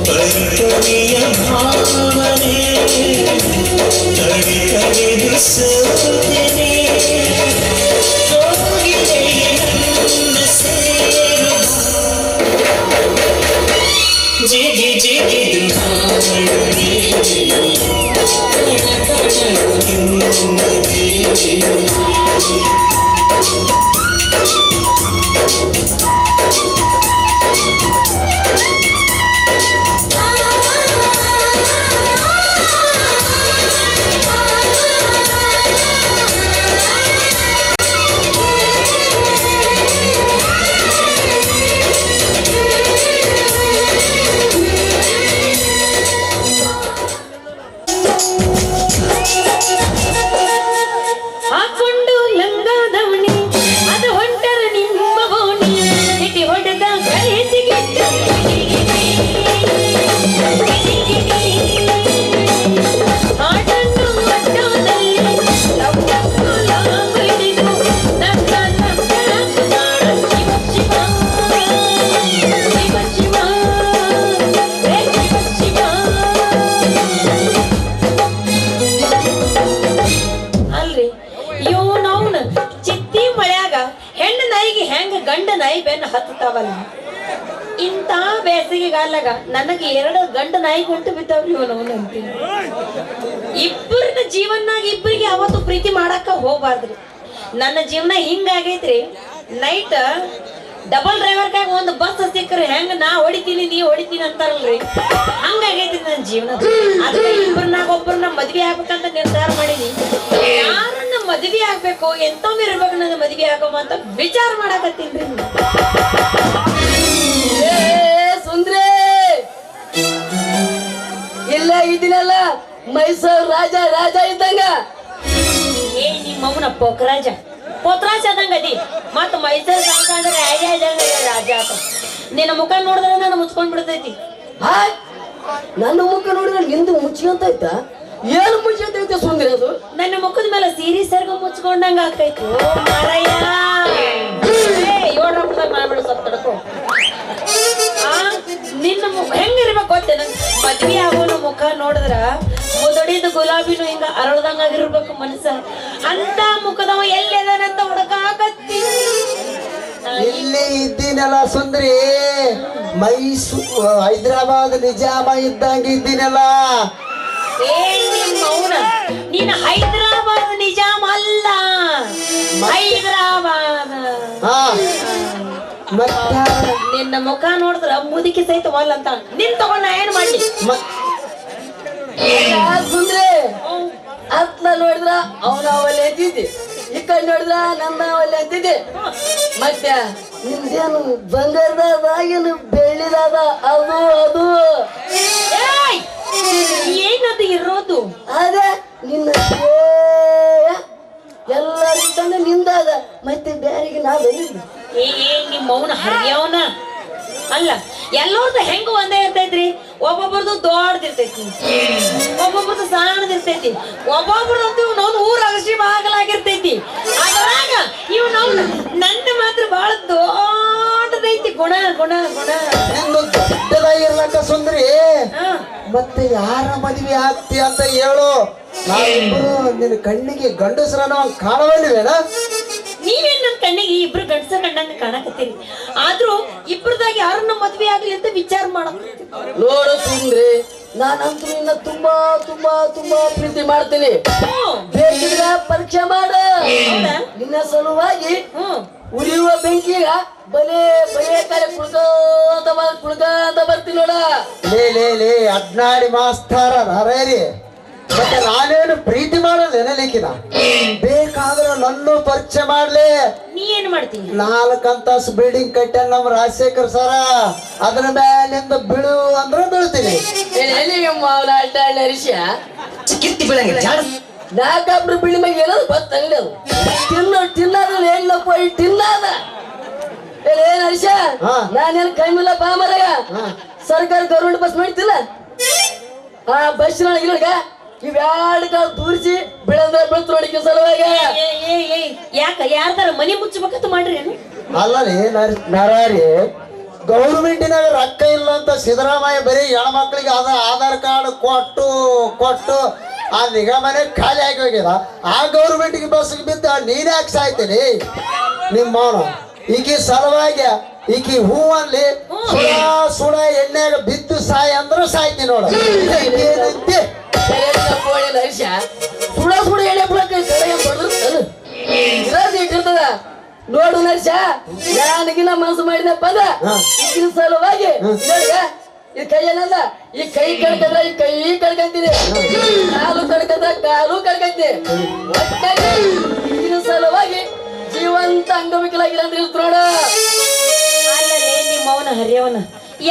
ಪರಿಕರಿಯ ಭಾವನೆ ಕವಿದು ಸೋತನೆ ಹೋಗಿದೆ ನನ್ನ ಸೇರು ಜಿಗಿ ಜಿಗಿದು ಹಾಡುವೆ ಗಂಡ ನಾಯಿ ಬೆನ್ನ ಹತ್ತತಾವಲ್ಲ ಇಂತ ಬೇಸಿಗೆಗಾಲಾಗ ನನಗೆ 2 ಗಂಡ ನಾಯಿ ಕೊಟ್ಟು ಬಿದ್ದಾವ್ರಿ ಇವನವನು ಅಂತೀನಿ. ಇಬ್ಬರನ್ನ ಜೀವನಾಗ ಇಬ್ಬರಿಗೆ ಅವತ್ತು ಪ್ರೀತಿ ಮಾಡಾಕ ಹೋಗ್ಬಾರ್ದ್ರಿ. ನನ್ನ ಜೀವನ ಹಿಂಗಾಗೈತ್ರಿ. ನೈಟ್ ಡಬಲ್ ಡ್ರೈವರ್ಗಾಗಿ ಒಂದು ಬಸ್ ಸಿಕ್ಕರೆ ಹೆಂಗ ನಾ ಹೊಡಿತೀನಿ ನೀ ಹೊಡಿತೀನಿ ಅಂತಾರಲ್ರಿ, ಹಂಗಾಗೈತಿ ನನ್ನ ಜೀವನ. ಅದಕ್ಕೆ ಇಬ್ಬರನ್ನಾಗ ಒಬ್ಬರನ್ನ ಮದ್ವೆ ಆಗ್ಬೇಕಂತ ನಿರ್ಧಾರ ಮಾಡೀನಿ. ಯಾರನ್ನ ಮದ್ವೆ ಆಗ್ಬೇಕು ಎಂತೊಮ್ಮೆ ಇರ್ಬೇಕು ನನ್ನ ಮದ್ವೆ ಆಗೋ ಅಂತ ವಿಚಾರ ಮಾಡಾಕತ್ತೀನ್ರಿ. ಸುಂದ್ರಿ ಇಲ್ಲ ಇದೀನಲ್ಲ ಮೈಸೂರು ರಾಜ ರಾಜ ಇದ್ದಂಗ. ನಿಮ್ಮವನ ಪೋಖರಾಜ ಪೋತ್ರಾಜ ಆದಂಗದಿ ಮತ್ತ ಮೈಸೂರು ರಾಜ ಅಂದ್ರೆ ರಾಜ ಆತ. ನಿನ್ನ ಮುಖ ನೋಡಿದ್ರೆ ನಾನು ಮುಚ್ಕೊಂಡ್ ಬಿಡ್ತೈತಿ. ಹಾಯ್ ನನ್ನ ಮುಖ ನೋಡಿದ್ರೆ ನಿಂದು ಮುಚ್ಕೊಂತೈತ? ಏನು ಮುಚ್ಕೊಂತೈತೆ ಸುಂದ್ರಿ? ಅದು ನನ್ನ ಮುಖದ ಮೇಲೆ ಸೀರೆ ಸರ್ಗ ಮುಚ್ಕೊಂಡಂಗ ಆಗ್ತೈತಿ. ಮಾರಯ್ಯ 7 ರೊಕ್ಕದಾಗ ಮಾಡ್ಬಿಡು ಸ್ವಲ್ಪ ತಡ್ಕೊ. ನಿನ್ನ ಮುಖ ಹೆಂಗಿರ್ಬೇಕು ಗೊತ್ತೇ ನಂಗೆ. ಮದ್ವೆ ಆಗೋನ ಮುಖ ನೋಡಿದ್ರ ಮುದಡಿದ ಗುಲಾಬಿನೂ ಹಿಂಗ ಅರಳ್ದಂಗ ಆಗಿರ್ಬೇಕು ಮನಸ್ಸ. ಅಂತ ಮುಖದವ ಎಲ್ಲೆದನಂತ ಹುಡುಕಾಕತ್ತಿ. ಇಲ್ಲಿ ಇದ್ದೀನಲ್ಲ ಸುಂದ್ರಿ, ಮೈಸೂರು ಹೈದರಾಬಾದ್ ನಿಜಾಮ ಇದ್ದಂಗ ಇದ್ದೀನಲ್ಲ. ಮೌನ ನೀನು ಹೈದರಾಬಾದ್ ನಿಜಾಮ ಅಲ್ಲ, ಹೈದರಾಬಾದ್. ನಿನ್ನ ಮುಖ ನೋಡಿದ್ರ ಮುದುಕಿ ಸಹಿತ ವಲ್ ಅಂತ. ನಿನ್ ತಗೊಂಡ್ ನಾ ಏನ್ ಮಾಡ್ಲಿ? ಸುಂದ್ರಿ ಅತ್ಲ ನೋಡಿದ್ರ ಅವನ ಅವಲ್ಲಿ ಅಂತಿದ್ದೆ, ಈ ಕಡೆ ನೋಡಿದ್ರ ನಮ್ಮ ಅವಲ್ಲಿ ಅಂತಿದ್ದೆ. ಮತ್ತೆ ನಿಮ್ದೇನು ಬಂಗಾರದಾದ ಏನು ಬೆಳ್ಳಿದಾದ? ಅದು ಅದು ಏನದು ಇರೋದು? ಅದೇ ನಿನ್ನ ಎಲ್ಲರಿಗ ನಿಂದಾದ. ಮತ್ತೆ ಬೇರೆಗೆ ನಾ ಬಂದಿದ್ದೆ. ನಿಮ್ಮ ಮೌನ ಹರಿಯವನ ಅಲ್ಲ. ಎಲ್ಲರದು ಹೆಂಗ ಒಂದೇ ಇರ್ತೈತ್ರಿ. ಒಬ್ಬೊಬ್ಬರದು ದೊಡ್ಡದಿರ್ತೈತಿ, ಒಬ್ಬೊಬ್ಬರದು ಸಣ್ಣದಿರ್ತೈತಿ, ಒಬ್ಬೊಬ್ಬರದಂತೂ ನಾವು ಊರ ಅಗಸಿ ಬಾಗಲಾಗಿರ್ತೈತಿ. ಅದ್ರಾಗ ಇವ್ ನಾವು ನನ್ನ ಮಾತ್ರ ಬಹಳ ದೊಡ್ಡದೈತಿ. ಗುಣ ಗುಣ ಗುಣ ದೊಡ್ಡದಾಗಿರ್ಲಕ್ಕ ಸುಂದ್ರಿ. ಮತ್ತೆ ಯಾರ ಮದ್ವೆ ಆಗ್ತಿ ಅಂತ ಹೇಳು. ನಾವಿಬ್ರು ನಿನ್ನ ಕಣ್ಣಿಗೆ ಗಂಡಸರನ್ನ ಕಾಣವಲ್ವೇನ? ನೀವೇನ್ ನನ್ ಕಣ್ಣಿಗೆ ಇಬ್ರು ಗಂಡಸ ಕಂಡಂಗ ಕಾಣಕತ್ತೀರಿ. ಆದ್ರೂ ಇಬ್ರದಾಗ ಯಾರನ್ನ ಮದ್ವೆ ಆಗ್ಲಿ ಅಂತ ವಿಚಾರ ಮಾಡ. ನೋಡು ಸುಂದ್ರಿ, ನಾನಂತೂ ನಿನ್ನ ತುಂಬಾ ತುಂಬಾ ತುಂಬಾ ಪ್ರೀತಿ ಮಾಡ್ತೀನಿ. ಬೇಕಿದ್ರ ಪರೀಕ್ಷೆ ಮಾಡ. ನಿನ್ನ ಸಲುವಾಗಿ ಉರಿಯುವ ಬೆಂಕಿಗ ಬಲೆ ಬಲೆ ಕರೆ ಕುಳ್ಕಂತ ಬರ್ತೀನಿ ನೋಡ. ಲೇ ಅಡ್ನಾಡಿ ಮಾಸ್ತಾರ ಹರೇರಿ. ಮತ್ತೆ ನಾನೇನು ಪ್ರೀತಿ ಮಾಡಲ್ಲ ಏನಲಿಕ್ಕಿನ. ಬೇಕಾದ್ರೆ ನನ್ನ ಪರಿಚಯ ಮಾಡ್ಲಿ. ನೀ ಏನ್ ಮಾಡ್ತೀನಿ? 4 ಅಂತಸ್ತು ಬಿಲ್ಡಿಂಗ್ ಕಟ್ಟ ನಮ್ಮ ರಾಜಶೇಖರ್ ಸರ. ಅದ್ರ ಮೇಲಿಂದ ಬೀಳು ಅಂದ್ರೆ ಬೀಳ್ತೀನಿ. ಕಿತ್ತಿ ಬೀಳಂಗ 4 ಬಿಲ್ಡಿಂಗ್ ಮ್ಯಾಗ ಏನದು ಗೊತ್ತಂಗಡಿ. ಅದು ತಿನ್ನೋದು ಹೆಣ್ಣಪ್ಪ ತಿನ್ನದ. ಏನ್ ಹರ್ಷ, ನಾನೇನು ಕೈಮಿಲ್ಲ ಬಾ ಮರಗ. ಸರ್ಕಾರ ಗೌರ್ಮೆಂಟ್ ಬಸ್ ಮಾಡ್ತಿಲ್ಲ ಬಸ್ ನೋಡಿಗ ಇವ್ಯಾಡ ತೂರಿಸಿ ಬೆಳೆದ ನೋಡಿಕ ಸಲುವಾಗ. ಯಾಕ ಯಾರ್ದಾರ ಮನೆ ಮುಚ್ಚಬೇಕಂತ ಮಾಡ್ರಿ ಏನು? ಅಲ್ಲ ರೀ ನರಾರಿ ಗೌರ್ಮೆಂಟಿನಾಗ ರೊಕ್ಕ ಇಲ್ಲ ಅಂತ ಸಿದ್ದರಾಮಯ್ಯ ಬರೀ ಹೆಣ್ಮಕ್ಳಿಗೆ ಆಧಾರ್ ಕಾರ್ಡ್ ಕೊಟ್ಟು ಆ ನಿಗಮನೆ ಖಾಲಿ ಆಗಿ ಹೋಗ್ಯದ. ಆ ಗೌರ್ಮೆಂಟ್ಗೆ ಬಸ್ಗೆ ಬಿದ್ದ ನೀನ್ ಯಾಕೆ ಸಾಯ್ತೀನಿ ನಿಮ್ಮವನು? ಈಕಿ ಸಲುವಾಗಿ ಈಕಿ ಹೂ ಅನ್ಲಿ ಸುಡ ಎಣ್ಣೆಗ ಬಿದ್ದು ಸಾಯ ಅಂದ್ರ ಸಾಯ್ತಿ ನೋಡ. ಏನಂತೆ ನರಿಶ ಸುಡ ಸುಡ ಎಣ್ಣೆ ಬಿಡಕ್ಕೆ ಇಟ್ಟಿರ್ತದ ನೋಡು ನರಿಶ. ನನಗಿನ ಮನಸ್ಸು ಮಾಡಿದಪ್ಪ ಅಂದ್ರ ಈಗಿನ ಸಲುವಾಗಿ ಈ ಕೈ ಏನಲ್ಲ, ಈ ಕೈ ಕಡ್ಕಂದ್ರ ಈ ಕೈ ಕಡ್ಕಂತೀನಿ, ಕಾಲು ಕಡ್ಕಂದ್ರ ಕಾಲು ಕಡ್ಕಂತೀನಿ. ಒಟ್ಟಾಗಿ ಈಗಿನ ಸಲುವಾಗಿ ಜೀವಂತ ಅಂಗವಿಕಲಾಗಿಲ್ಲ ಅಂದ್ರೆ ನೋಡ. ಅಲ್ಲಲೇ ನಿಮ್ಮವನ ಹರಿಯವನ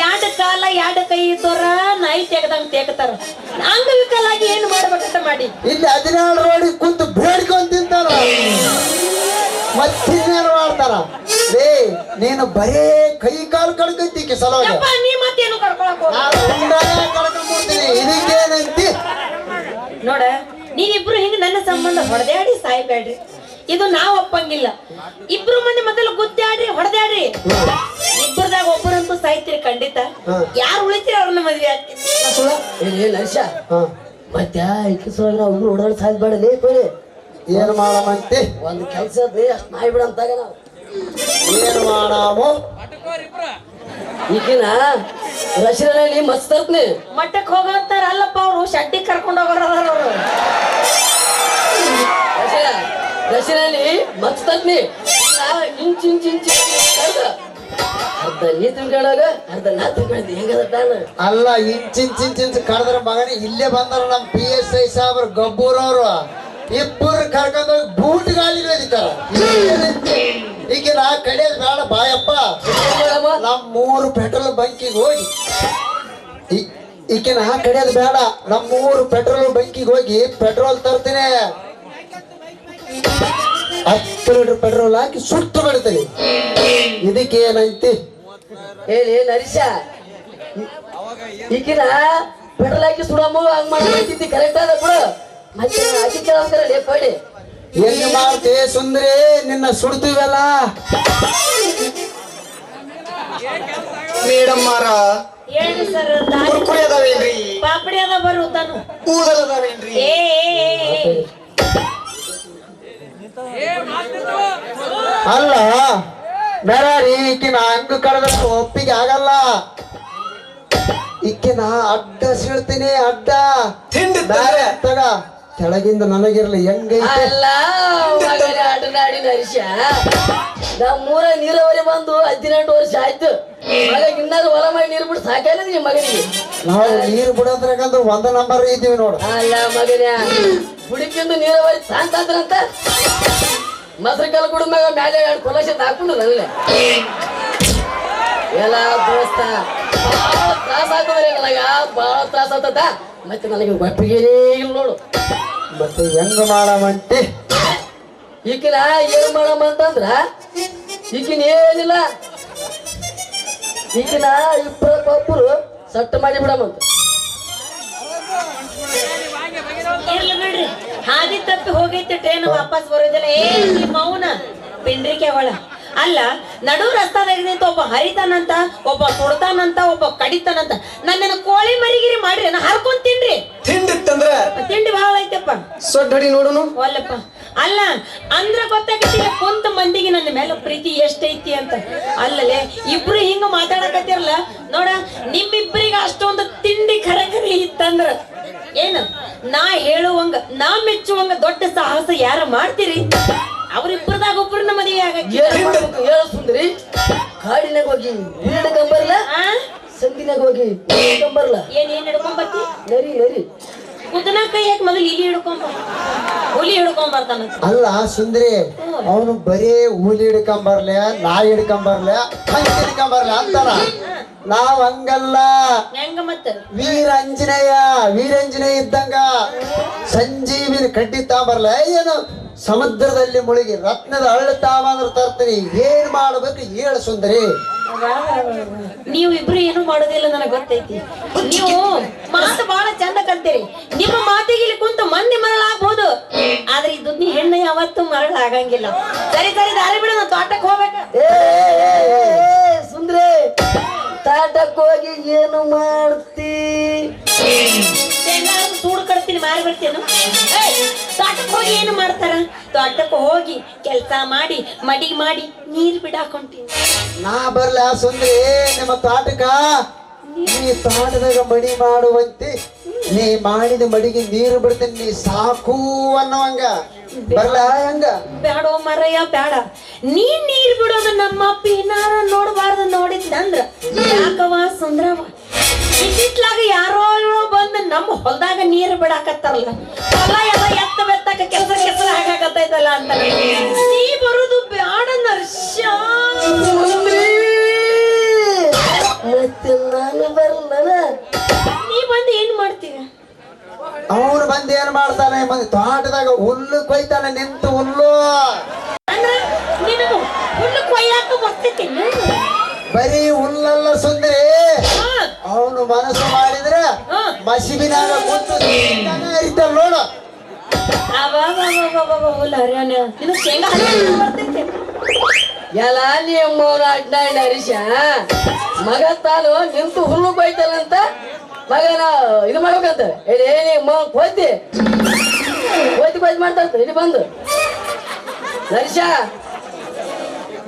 ಯಾಡ ಕಾಲ ಯಾಡ ಕೈ ಇದ್ದೋರ ನಾಯಿ ತೆಗ್ದಂಗ್ ತೆಗ್ತಾರ. ಅಂಗವಿಕಲಾಗಿ ಏನ್ ಮಾಡ್ಬೇಕಂತ ಮಾಡಿ ಇಲ್ಲಿ 17 ರೋಡಿಗೆ ಕುಂತು ಬೇಡ್ಕೊಂಡ್ ತಿಂತಾರ, ಮತ್ತಿನ್ನೇನು ಮಾಡ್ತಾರ? ಲೇ ನೀನು ಬರೇ ಕೈ ಕಾಲು ಕಡ್ಕಂತೀಕೆ ಸಲುವಾಗಿ ಯಪ್ಪ, ನೀ ಮತ್ತೇನು ಕರ್ಕೊಳಕ್ ಹೋಗ. ಕಡ್ಕೊಂಡ್ಬಿಡ್ತೀನಿ. ಇದಕ್ಕೇನಂತಿ ನೋಡ, ನೀವಿಬ್ರು ಹಿಂಗ ನನ್ನ ಸಂಬಂಧ ಹೊಡೆದಾಡಿ ಸಾಯ್ಬೇಡ್ರಿ. ಇದು ನಾವ್ ಒಪ್ಪಂಗಿಲ್ಲ. ಇಬ್ರು ಮಂದಿ ಮೊದಲು ಗುದ್ದಾಡ್ರಿ, ಹೊಡೆದಾಡ್ರಿ. ಇಬ್ಬರದಾಗ ಒಬ್ಬರಂತೂ ಸಾಯ್ತಿರಿ ಖಂಡಿತ. ಯಾರು ಉಳಿತೀರಿ ಅವ್ರನ್ನ ಮದ್ವೆ ಆಗ್ತೀರಿ. ನರಿಶ ಮತ್ತೆ ಈಕಿ ಸಲ ಒಬ್ರು ಓಡಾಡಿ ಸಾಯ್ಬೇಡಲೇ ಕೊಡಿ. ಏನು ಮಾಡಮಂತಿ? ಒಂದು ಕೆಲಸ ಅದೇ ಅಷ್ಟು ನಾಯಿ ಬಿಡಂತಾಗ ನಾವು ಏನು ಮಾಡಾಮು? ಈಗಿನ ರಶಿನಲ್ಲಿ ಮಸ್ತ್ ತರ್ತೀನಿ. ಮಟ್ಟಕ್ ಹೋಗಂತಾರ ಅಲ್ಲಪ್ಪ, ಅವ್ರು ಶಡ್ಡಿ ಕರ್ಕೊಂಡ್ ಹೋಗೋರ ಅವ್ರು. ರಶಿನಲ್ಲಿ ಮಸ್ತ್ ತರ್ತೀನಿ. ಇಂಚ್ ಇಂಚ್ ಇಂಚ್ ಕರ್ದ ಅರ್ಧ ನೀ ತಿಳ್ಕೊಂಡಾಗ ಅರ್ಧ ನಾ ತಿಳ್ಕೊಂಡಿ. ಹೆಂಗದ ನಾನು ಅಲ್ಲ, ಇಂಚಿಂಚಿಂಚಿಂಚ್ ಕರೆದ್ರ ಮಗನೇ ಇಲ್ಲೇ ಬಂದಾರ ನಮ್ಮ PSI ಸಾಹೇಬ್ರು ಗಬ್ಬೂರವ್ರು. ಇಬ್ಬರು ಕರ್ಕೊಂಡೋಗಿ ಬೂಟ್ ಗಾಳಿ ಒದಿತಾರ. ಈಗ ನಾ ಕಡಿಯೋದು ಬೇಡ ಬಾಯಪ್ಪ, ನಮ್ 3 ಪೆಟ್ರೋಲ್ ಬಂಕಿಗೆ ಹೋಗಿ ಈಕೆ ನಾ ಕಡಿಯೋದು ಬೇಡ, ನಮ್ 3 ಪೆಟ್ರೋಲ್ ಬಂಕಿಗೆ ಹೋಗಿ ಪೆಟ್ರೋಲ್ ತರ್ತೀನಿ. 10 ಲೀಟರ್ ಪೆಟ್ರೋಲ್ ಹಾಕಿ ಸುಟ್ಟು ಬಿಡ್ತೀನಿ. ಇದಕ್ಕೆ ಏನೈತಿ ಹೇಳಿ ನರಿಶ? ಈಗಿನ ಪೆಟ್ರೋಲ್ ಹಾಕಿ ಸುಡಮು ಹಂಗ್ ಮಾಡಿ ಕರೆಕ್ಟ್ ಅದ ಬಿಡು. ಮತ್ತೆ ಅಕ್ಕಿ ಕೇಳೋಸ್ಕರ ಕೊಡಿ. ಹೆಂಗ ಮಾಡ್ತಿ ಸುಂದ್ರಿ? ನಿನ್ನ ಸುಡ್ತೀವಲ್ಲ ಮೇಡಮ್ ಮಾರ ಹೇಳಿ ಸರ್. ಕುರ್ಕುರಿ ಅದಾವೇನ್ರಿ? ಪಾಪಡಿ ಅದ ಬರು ತಾನು. ಕೂದಲ್ ಅದಾವೇನ್ರಿ? ಅಲ್ಲ ಬೇರೆ ಈಕಿನ ಹಂಗ ಕಳೆದ ಒಪ್ಪಿಗೆ ಆಗಲ್ಲ. ಈಕಿನ ಅಡ್ಡ ಸೀಳ್ತೀನಿ, ಅಡ್ಡ ತಿಂಡಿ ಬೇರೆ ತಗ ಕೆಳಗಿಂದ ನನಗಿರ್ಲಿ. ಹೆಂಗೈತೆ ಅಲ್ಲ ಮಗನೇ ಆಟನಾಡಿ ನರಿಶ, ನಮ್ಮೂರ ನೀರಾವರಿ ಬಂದು 18 ವರ್ಷ ಆಯ್ತು. ಮಗ ಇನ್ನಾರು ಹೊಲ ಮಾಡಿ ನೀರು ಬಿಟ್ಟು ಸಾಕಾಯ್ತು ನಿಮ್ಮ ಮಗನಿಗೆ. ನಾವು ನೀರು ಬಿಡೋದ್ರಾಗಂದು 1 ನಂಬರ್ ಇದ್ದೀವಿ ನೋಡು. ಅಲ್ಲ ಮಗನ ಹುಡುಕಿಂದು ನೀರಾವರಿ ಸಾಂತಾದ್ರಂತ ಮೊಸರು ಕಲ್ ಕುಡ ಮ್ಯಾಗ ಮ್ಯಾಲೆ 2 ಕೊಲಕ್ಷ ಹಾಕೊಂಡು ನಲ್ಲ ಎಲ್ಲ ದೋಸ್ತ ಭಾಳ ತ್ರಾಸ ಆಗ್ತದ್ರಿ ನನಗ, ಭಾಳ ತ್ರಾಸ ಆಗ್ತದ. ಮತ್ತೆ ನನಗೆ ಒಪ್ಪಿಗೆ ಇಲ್ಲ ನೋಡು. ಮತ್ತೆ ಹೆಂಗ ಮಾಡಮಂತಿ? ಈಕಿನ ಏನ್ ಮಾಡಮ್ಮ ಅಂತಂದ್ರ ಈಕಿನ ಏನಿಲ್ಲ, ಈಕಿನ ಇಬ್ಬರು ಸಟ್ಟು ಮಾಡಿ ಬಿಡಮ್ಮಂತ. ಇರ್ಲಿ ಬಿಡ್ರಿ, ಹಾದಿ ತಪ್ಪಿ ಹೋಗೈತಿ ಟ್ರೈನ್ ವಾಪಸ್ ಬರೋದಿಲ್ಲ. ಮೌನ ಪಿಂಡ್ರಿಕೆ ಒಳ ಅಲ್ಲ, ನಡು ರಸ್ತಾದಾಗ ನಿಂತ ಒಬ್ಬ ಹರಿತಾನಂತ, ಒಬ್ಬ ಸುಡ್ತಾನಂತ, ಒಬ್ಬ ಕಡಿತಾನಂತ. ನನ್ನ ಕೋಳಿ ಮರಿಗಿರಿ ಮಾಡ್ರಿ, ನಾ ಹರ್ಕೊಂಡ್ ತಿನ್ರಿ. ತಿಂಡಿತ್ತಂದ್ರ ತಿಂಡಿ ಬಹಳ ಐತಪ್ಪ. ಸೊಡ್ಡಿ ನೋಡುನು. ಒಲ್ಲಪ್ಪ ಅಲ್ಲ ಅಂದ್ರ ಗೊತ್ತಾಗತ್ತಿಲ್ಲ ಕುಂತ ಮಂದಿಗೆ ನನ್ನ ಮೇಲೆ ಪ್ರೀತಿ ಎಷ್ಟೈತಿ ಅಂತ. ಅಲ್ಲಲೇ ಇಬ್ರು ಹಿಂಗ ಮಾತಾಡಕತ್ತಿರಲ್ಲ ನೋಡ, ನಿಮ್ಮಿಬ್ಬರಿಗೆ ಅಷ್ಟೊಂದು ತಿಂಡಿ ಖರಖರಿ ಇತ್ತಂದ್ರ ಏನು ನಾ ಹೇಳುವಂಗ ನಾ ಮೆಚ್ಚುವಂಗ ದೊಡ್ಡ ಸಾಹಸ ಯಾರ ಮಾಡ್ತೀರಿ? ಅವ್ರಿಬ್ಬರದಾಗ ಒಬ್ಬರನ್ನ ಮದುವೆ ಆಗಕ್ಕೆ ಹೇಳ ಸುಂದ್ರಿ, ಕಾಡಿನಾಗ ಹೋಗಿ ಹಿಡ್ಕೊಂಬರ್ಲ, ಸಂದಿನಾಗ ಹೋಗಿ ಹಿಡ್ಕೊಂಬರ್ಲ. ಏನ್ ಹಿಡ್ಕೊಂಡ್ ಬರ್ತಿ? ನರಿ ನರಿ ಕುದನ ಕೈ ಹಾಕಿ ಮೊದಲು ಇಲಿ ಹುಲಿ ಹಿಡ್ಕೊಂಡ್ ಬರ್ತಾನ. ಅಲ್ಲ ಸುಂದ್ರಿ, ಅವನು ಬರೀ ಹುಲಿ ಹಿಡ್ಕೊಂಬರ್ಲೆ, ನಾಯಿ ಹಿಡ್ಕೊಂಬರ್ಲೆ, ಹಂಗೆ ಹಿಡ್ಕೊಂಬರ್ಲೆ ಅಂತಾರ. ನಾವ್ ಹಂಗಲ್ಲ. ಹೆಂಗ ಮತ್ತ ವೀರಂಜನೇಯ ಇದ್ದಂಗ ಸಂಜೀವಿನ ಕಡ್ಡಿ ತಾಂಬರ್ಲೆ, ಏನು ಸಮುದ್ರದಲ್ಲಿ ಮುಳುಗಿ ರತ್ನದ ಹಳ್ಳ ತಾಂಬಂದ್ರ ತರ್ತೀನಿ. ಏನ್ ಮಾಡ್ಬೇಕು ಹೇಳು ಸುಂದರಿ? ನೀವು ಇಬ್ರು ಏನು ಮಾಡೋದಿಲ್ಲ ನನಗೆ ಗೊತ್ತೈತಿ. ನೀವು ಮಾತು ಬಹಳ ಚಂದ ಕಲ್ತೀರಿ. ನಿಮ್ಮ ಮಾತಿಗೆ ಇಲ್ಲಿ ಕುಂತು ಮಂದಿ ಮರಳಾಗ್ಬೋದು, ಆದ್ರೆ ಈ ದುಡ್ನಿ ಹೆಣ್ಣು ಯಾವತ್ತೂ ಮರಳಾಗಂಗಿಲ್ಲ. ಸರಿ ದಾರಿ ಬಿಡು, ನಾನು ತೋಟಕ್ಕೆ ಹೋಗ್ಬೇಕ. ಸುಂದ್ರಿ ತಾಟಕ್ ಹೋಗಿ ಏನು ಮಾಡ್ತಿ? ಶೇಂಗಾ ಸೂಡು ಕಡ್ತೀನಿ ಮಾರಿ ಬರ್ತೀನು. ತೋಟಕ್ಕೆ ಹೋಗಿ ಏನು ಮಾಡ್ತಾರ? ತೋಟಕ್ಕೆ ಹೋಗಿ ಕೆಲಸ ಮಾಡಿ ಮಡಿ ಮಾಡಿ ನೀರ್ ಬಿಡಾಕೊಂತೀನಿ. ನಾ ಬರ್ಲ ಸುಂದ್ರಿ ನಿಮ್ಮ ತೋಟಕ್ಕ? ನೀ ತೋಟದಾಗ ಮಡಿ ಮಾಡುವಂತೆ ನೀ ಮಾಡಿದ ಮಡಿಗೆ ನೀರು ಬಿಡ್ತೀನಿ, ನೀ ಸಾಕು ಅನ್ನುವಂಗ ಬರ್ಲ ಹೆಂಗ? ಬ್ಯಾಡೋ ಮರಯ್ಯ ಬ್ಯಾಡ. ನೀರ್ ಬಿಡೋದು ನಮ್ಮ ಅಪ್ಪ ಏನಾರ ನೋಡ್ಬಾರ್ದು ನೋಡಿದ್ನಂದ್ರ ಯಾಕವ ಸುಂದ್ರವ ಇತ್ತಿತ್ಲಾಗ ಯಾರೋ ಬಂದು ನಮ್ಮ ಹೊಲದಾಗ ನೀರು ಬಿಡಾಕತ್ತಾರಲ್ಲ, ಹೊಲ ಎಲ್ಲ ಎತ್ತ ಬೆತ್ತಕ ಕೆಸರ ಹಾಕಾಕತ್ತೈತಲ್ಲ ಅಂತ ನೀ ಬರುದು ಬ್ಯಾಡ ನರ್ಷ. ಮತ್ತೆ ನಾನು ಬರಲ್ಲ. ನೀ ಬಂದು ಏನ್ ಮಾಡ್ತೀಯ? ಅವನು ಬಂದು ಏನ್ ಮಾಡ್ತಾನೆ? ಮಂದಿ ತೋಟದಾಗ ಹುಲ್ಲು ಕೊಯ್ತಾನೆ, ನಿಂತು ಹುಲ್ಲು. ಅಂದ್ರ ನಿನಗ ಹುಲ್ಲು ಕೊಯ್ಯಾಕ ಬರ್ತೈತಿ? ಬರೀ ಹುಲ್ಲಲ್ಲ ಸುಂದರಿ, ಅವನು ಮನಸ್ಸು ಮಾಡಿದ್ರೆ ಮಸಿಬಿನಾಗ ಕೂತು ಇರ್ತಲ್ಲ ನೋಡು. ಹುಲ್ಲು ಹರಿಯಾಣ ನಿನಗ ಶೇಂಗಾ ಹರಿಯಾಣ ಬರ್ತೈತಿ? ಎಲ್ಲ ನಿಮ್ಮ ಅಡ್ಡಾಂಡ ಹರೀಶ ಮಗ ತಾನು ನಿಂತು ಹುಲ್ಲು ಕೊಯ್ತಾನಂತ ಮಗನ ಇದು ಮಾಡ್ಬೇಕಂತ ಹೇಳಿ ಕೋತಿ ಮಾಡ್ತಾ ಇಲ್ಲಿ ಬಂದು ಹರೀಶ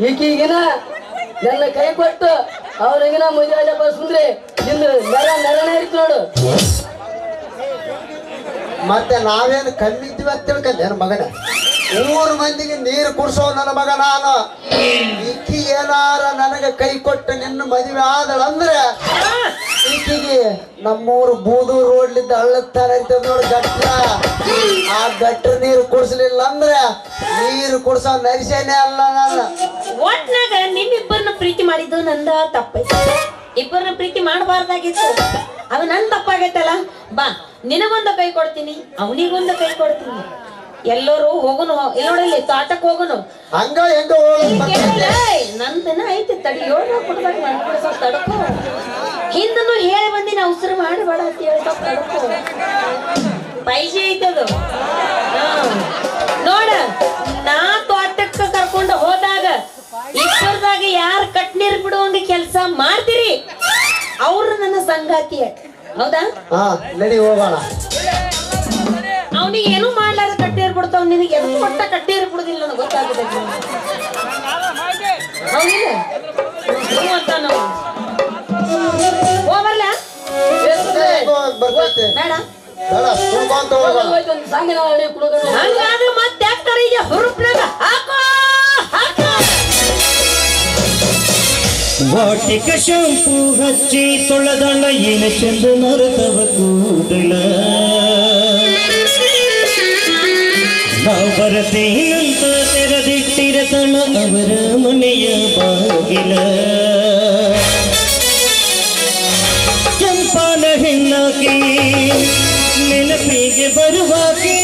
ಈಗೀಗಿನ ನನ್ನ ಕೈ ಕೊಟ್ಟು ಅವ್ರಿಗಿನ ಮದುವೆ ಸುಂದ್ರಿ ನಿಂದು ನರಣ ಇರ್ತು ನೋಡು. ಮತ್ತೆ ನಾವೇನು ಕಮ್ಮಿ ಇದ್ದೀವಿ ಅಂತ ತಿಳ್ಕೊಂಡೆ ನನ್ನ ಮಗನ. 3 ಮಂದಿಗೆ ನೀರು ಕುಡ್ಸೋ ನನ್ನ ಮಗ ನಾನು. ಈಕಿ ಏನಾರ ನನಗೆ ಕೈ ಕೊಟ್ಟು ನಿನ್ನ ಮದುವೆ ಆದಳಂದ್ರೆ ಈಕಿಗೆ ನಮ್ಮೂರು ಬೂದೂರು ರೋಡ್ಲಿದ್ದ ಹಳ್ಳತ್ತಾರ ನೋಡಿ ಗಟ್ಟ. ಆ ಗಟ್ರ ನೀರು ಕುಡ್ಸ್ಲಿಲ್ಲ ಅಂದ್ರೆ ನೀರು ಕುಡ್ಸೋ ನರಿಸೇನೆ ಅಲ್ಲ ನಾನು. ಒಟ್ನಾಗ ನಿಮ್ಮಿಬ್ಬರನ್ನ ಪ್ರೀತಿ ಮಾಡಿದ್ದು ನಂದ ತಪ್ಪೈತಿ. ಇಬ್ಬರನ್ನ ಪ್ರೀತಿ ಮಾಡಬಾರ್ದಾಗಿತ್ತು, ಅದು ನನ್ ತಪ್ಪಾಗೈತಲ್ಲ. ಬಾ ನಿನಗೊಂದು ಕೈ ಕೊಡ್ತೀನಿ, ಅವನಿಗೊಂದು ಕೈ ಕೊಡ್ತೀನಿ. ಎಲ್ಲರೂ ಹೋಗುನು, ಇಲ್ಲ ನೋಡಲ್ಲಿ ತೋಟಕ್ಕೆ ಹೋಗುನು. ಹಂಗ ಹೆಂಗ ನಂದನ ಐತಿ ತಡಿ ಕುಡ್ದಾಗ ನನ್ ಸ್ವಲ್ಪ ತಡಕು. ಹಿಂದನು ಹೇಳಿ ಬಂದಿನ ಅವಸರ ಮಾಡಬೇಡ ಅಂತ ಹೇಳಿ ಸ್ವಲ್ಪ ತಡಕು. ಪೈಸೆ ಐತದು. ನೋಡ ನಾ ತೋಟಕ್ಕೆ ಕರ್ಕೊಂಡು ಹೋದಾಗ ಇಬ್ಬರದಾಗ ಯಾರು ಕಟ್ ನೀರು ಬಿಡುವಂಗ ಕೆಲಸ ಮಾಡ್ತೀರಿ ಅವ್ರು ನನ್ನ ಸಂಗಾತಿಯ, ಹೌದಾ? ನಡಿ ಹೋಗೋಣ. ಅವನಿಗೆ ಏನು ಮಾಡ್ಲಾರ ಕಟ್ಟೀರ್ ಬಿಡ್ತಾವ್, ನಿನಗೆ ಎಷ್ಟು ಒಟ್ಟ ಕಟ್ಟೀರ್ ಬಿಡುದಿಲ್ಲ ನನಗೆ ಗೊತ್ತಾಗುತ್ತೆ. ಹೌದಿಲ್ಲ ಅಂತ ನಾವು ಹೋಗಲ್ಲ ಬೇಡ ಹಂಗಾದ್ರೆ ಮತ್ತೆ ಯಾಕ್ತಾರೆ ಈಗ ಹುರುಪ್ನಾಗ ಹಾಕೋ ಹಾಕೋ. ವಾಟಿಕ ಶಾಂಪು ಹಚ್ಚಿ ತೊಳೆದಳ ಏನ ಚಂದ ನರತವ ಕೂದಲ. ನಾವು ಬರತೇನಂತ ತೆರೆದಿಟ್ಟಿರತನ ಅವರ ಮನೆಯ ಬಾಗಿಲ. ಚಂಪಾನ ಹೆಣ್ಣಾಕಿ ನೆನಪಿಗೆ ಬರುವಾಗೆ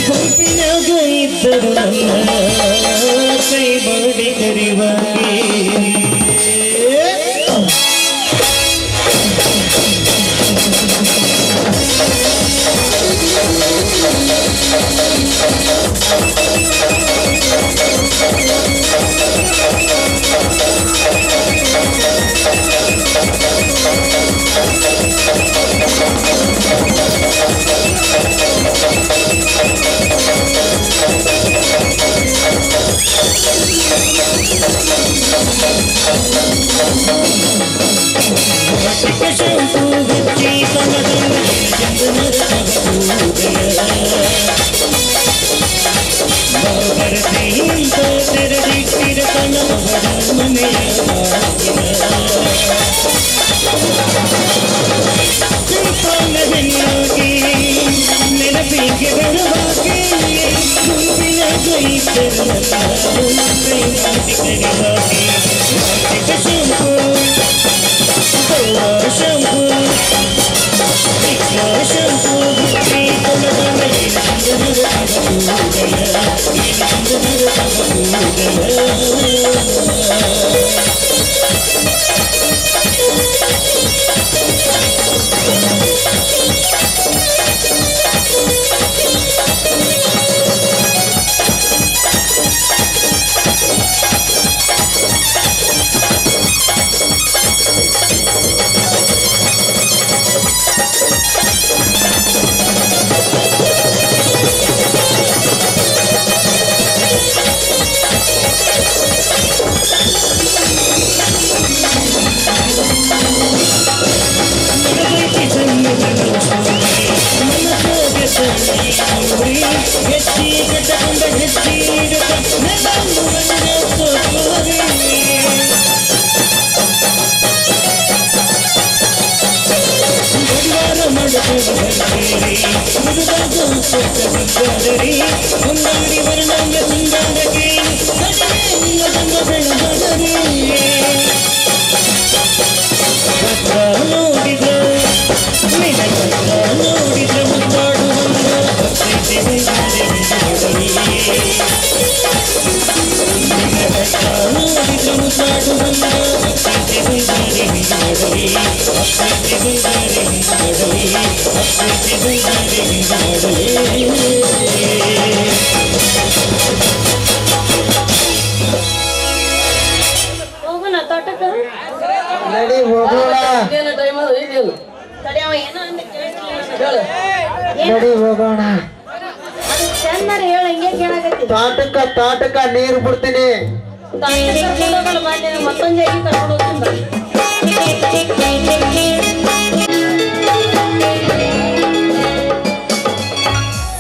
ಗುಂಪಿನಾಗ ಇದ್ದರು ನನ್ನ ಕೈ ಮಾಡಿ ಕರಿವಾಗೆ. ನೆನಪಿಗೆ ಬರುವಾಗೆ ಗುಂಪಿನ ಹೊಂದಾಡಿ ವರ್ಣಂಗ ಸಿಂಗಾರಕ್ಕೆ ಕಡಿಮೆ ನಿನ್ನ ಬೆಳಬಡರಿ ನೋಡಿದ ನಿನ್ನ ನೋಡಿದ ಮುದ್ದಾಡುವಂಗ ನೋಡಿದ ಮುದ್ದಾಡುವಂಗ ಹೋಗೋಣ ತೋಟಕ್ಕ ನಡಿ ಹೋಗೋಣ ಏನು ಟೈಮ್ ಅದು ಇದೆಯಲ್ಲ ತಡಿ ಅವ ಏನೋ ಅಂದ ಕೇಳ್ತಿಲ್ಲ ನನಗೆ. ಹೇಳು ನಡಿ ಹೋಗೋಣ ಅದು ಚಂದರ ಹೇಳ ಹಿಂಗೆ ಕೇಳಾಕತ್ತಿ ತಾಟಕ ನೀರು ಬಿಡ್ತೀನಿ ಕರ್ಕೊಂಡೋಗಲ್ಲ ಮಾಡಿ ಮತ್ತೊಂದು ಜಾಗಿ ಕರ್ಕೊಂಡು ಹೋಗ್ತೀನಿ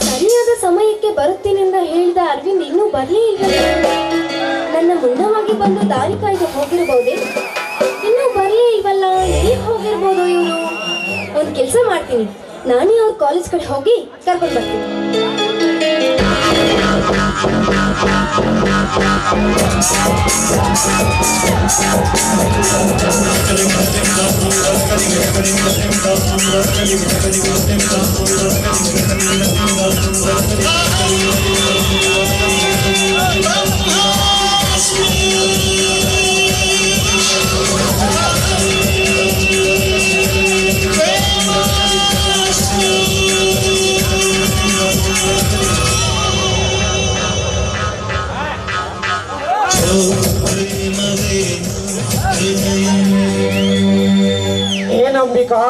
ಸರಿಯಾದ ಸಮಯಕ್ಕೆ ಬರುತ್ತೇನೆಂದ ಹೇಳಿದ ಅರವಿಂದ್ ಇನ್ನೂ ಬರಲೇ ಇಲ್ವಲ್ಲ. ನನ್ನ ಮುಂದವಾಗಿ ಬಂದು ದಾರಿ ಕಾಯ್ದು ಹೋಗಿರಬಹುದೇ? ಇನ್ನೂ ಬರಲೇ ಇಲ್ವಲ್ಲ, ಎಲ್ಲಿ ಹೋಗಿರ್ಬೋದು ಇವರು? ಒಂದು ಕೆಲಸ ಮಾಡ್ತೀನಿ, ನಾನೇ ಅವ್ರ ಕಾಲೇಜ್ ಕಡೆ ಹೋಗಿ ಕರ್ಕೊಂಡು ಬರ್ತೀನಿ. ಏನಂಬಿಕಾ,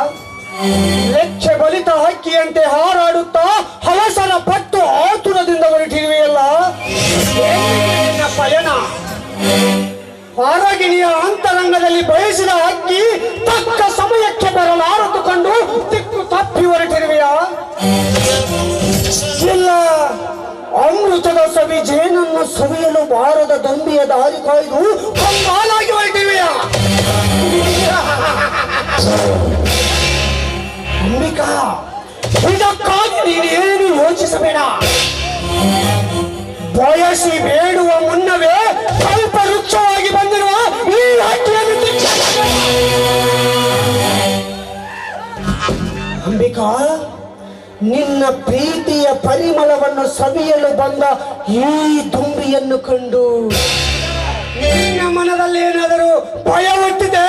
ಲೆಚ್ಚೆ ಬಲಿತ ಹಕ್ಕಿಯಂತೆ ಹಾರಾಡುತ್ತಾ ಹಲಸರ ಪಟ್ಟು ಆತುರದಿಂದ ಹೊರಟಿರುವೆಯಲ್ಲ, ಏನಿದೆ ಪಯಣ? ಹೊರಗಿಣಿಯ ಅಂತರಂಗದಲ್ಲಿ ಬಯಸಿದ ಹಕ್ಕಿ ತಕ್ಕ ಸಮಯಕ್ಕೆ ಬರಲಾರದು ಕಂಡು ದಿಕ್ಕು ತಪ್ಪಿ ಹೊರಟಿರುವೆಯಾ? ಇಲ್ಲ, ಅಮೃತದ ಸವಿ ಜೇನನ್ನು ಸವಿಯಲು ಬಾರದ ದಂಬಿಯ ದಾರಿ ಕಾಯ್ದು ಕಂಗಾಲಾಗಿ ಹೊರಟಿರುವೆಯಾ? ಅಂಬಿಕಾ, ಇದಕ್ಕಾಗಿ ನೀನೇನು ಯೋಚಿಸಬೇಡ. ಬಯಸಿ ಬೇಡುವ ಮುನ್ನವೇ ಕಲ್ಪ ವೃಕ್ಷವಾಗಿ ಬಂದಿರುವ ಈ ಹಕ್ಕಿಯನ್ನು ಅಂಬಿಕಾ, ನಿನ್ನ ಪ್ರೀತಿಯ ಪರಿಮಳವನ್ನು ಸವಿಯಲು ಬಂದ ಈ ದುಂಬಿಯನ್ನು ಕಂಡು ನಿನ್ನ ಮನದಲ್ಲಿ ಏನಾದರೂ ಭಯ ಹುಟ್ಟಿದೆ?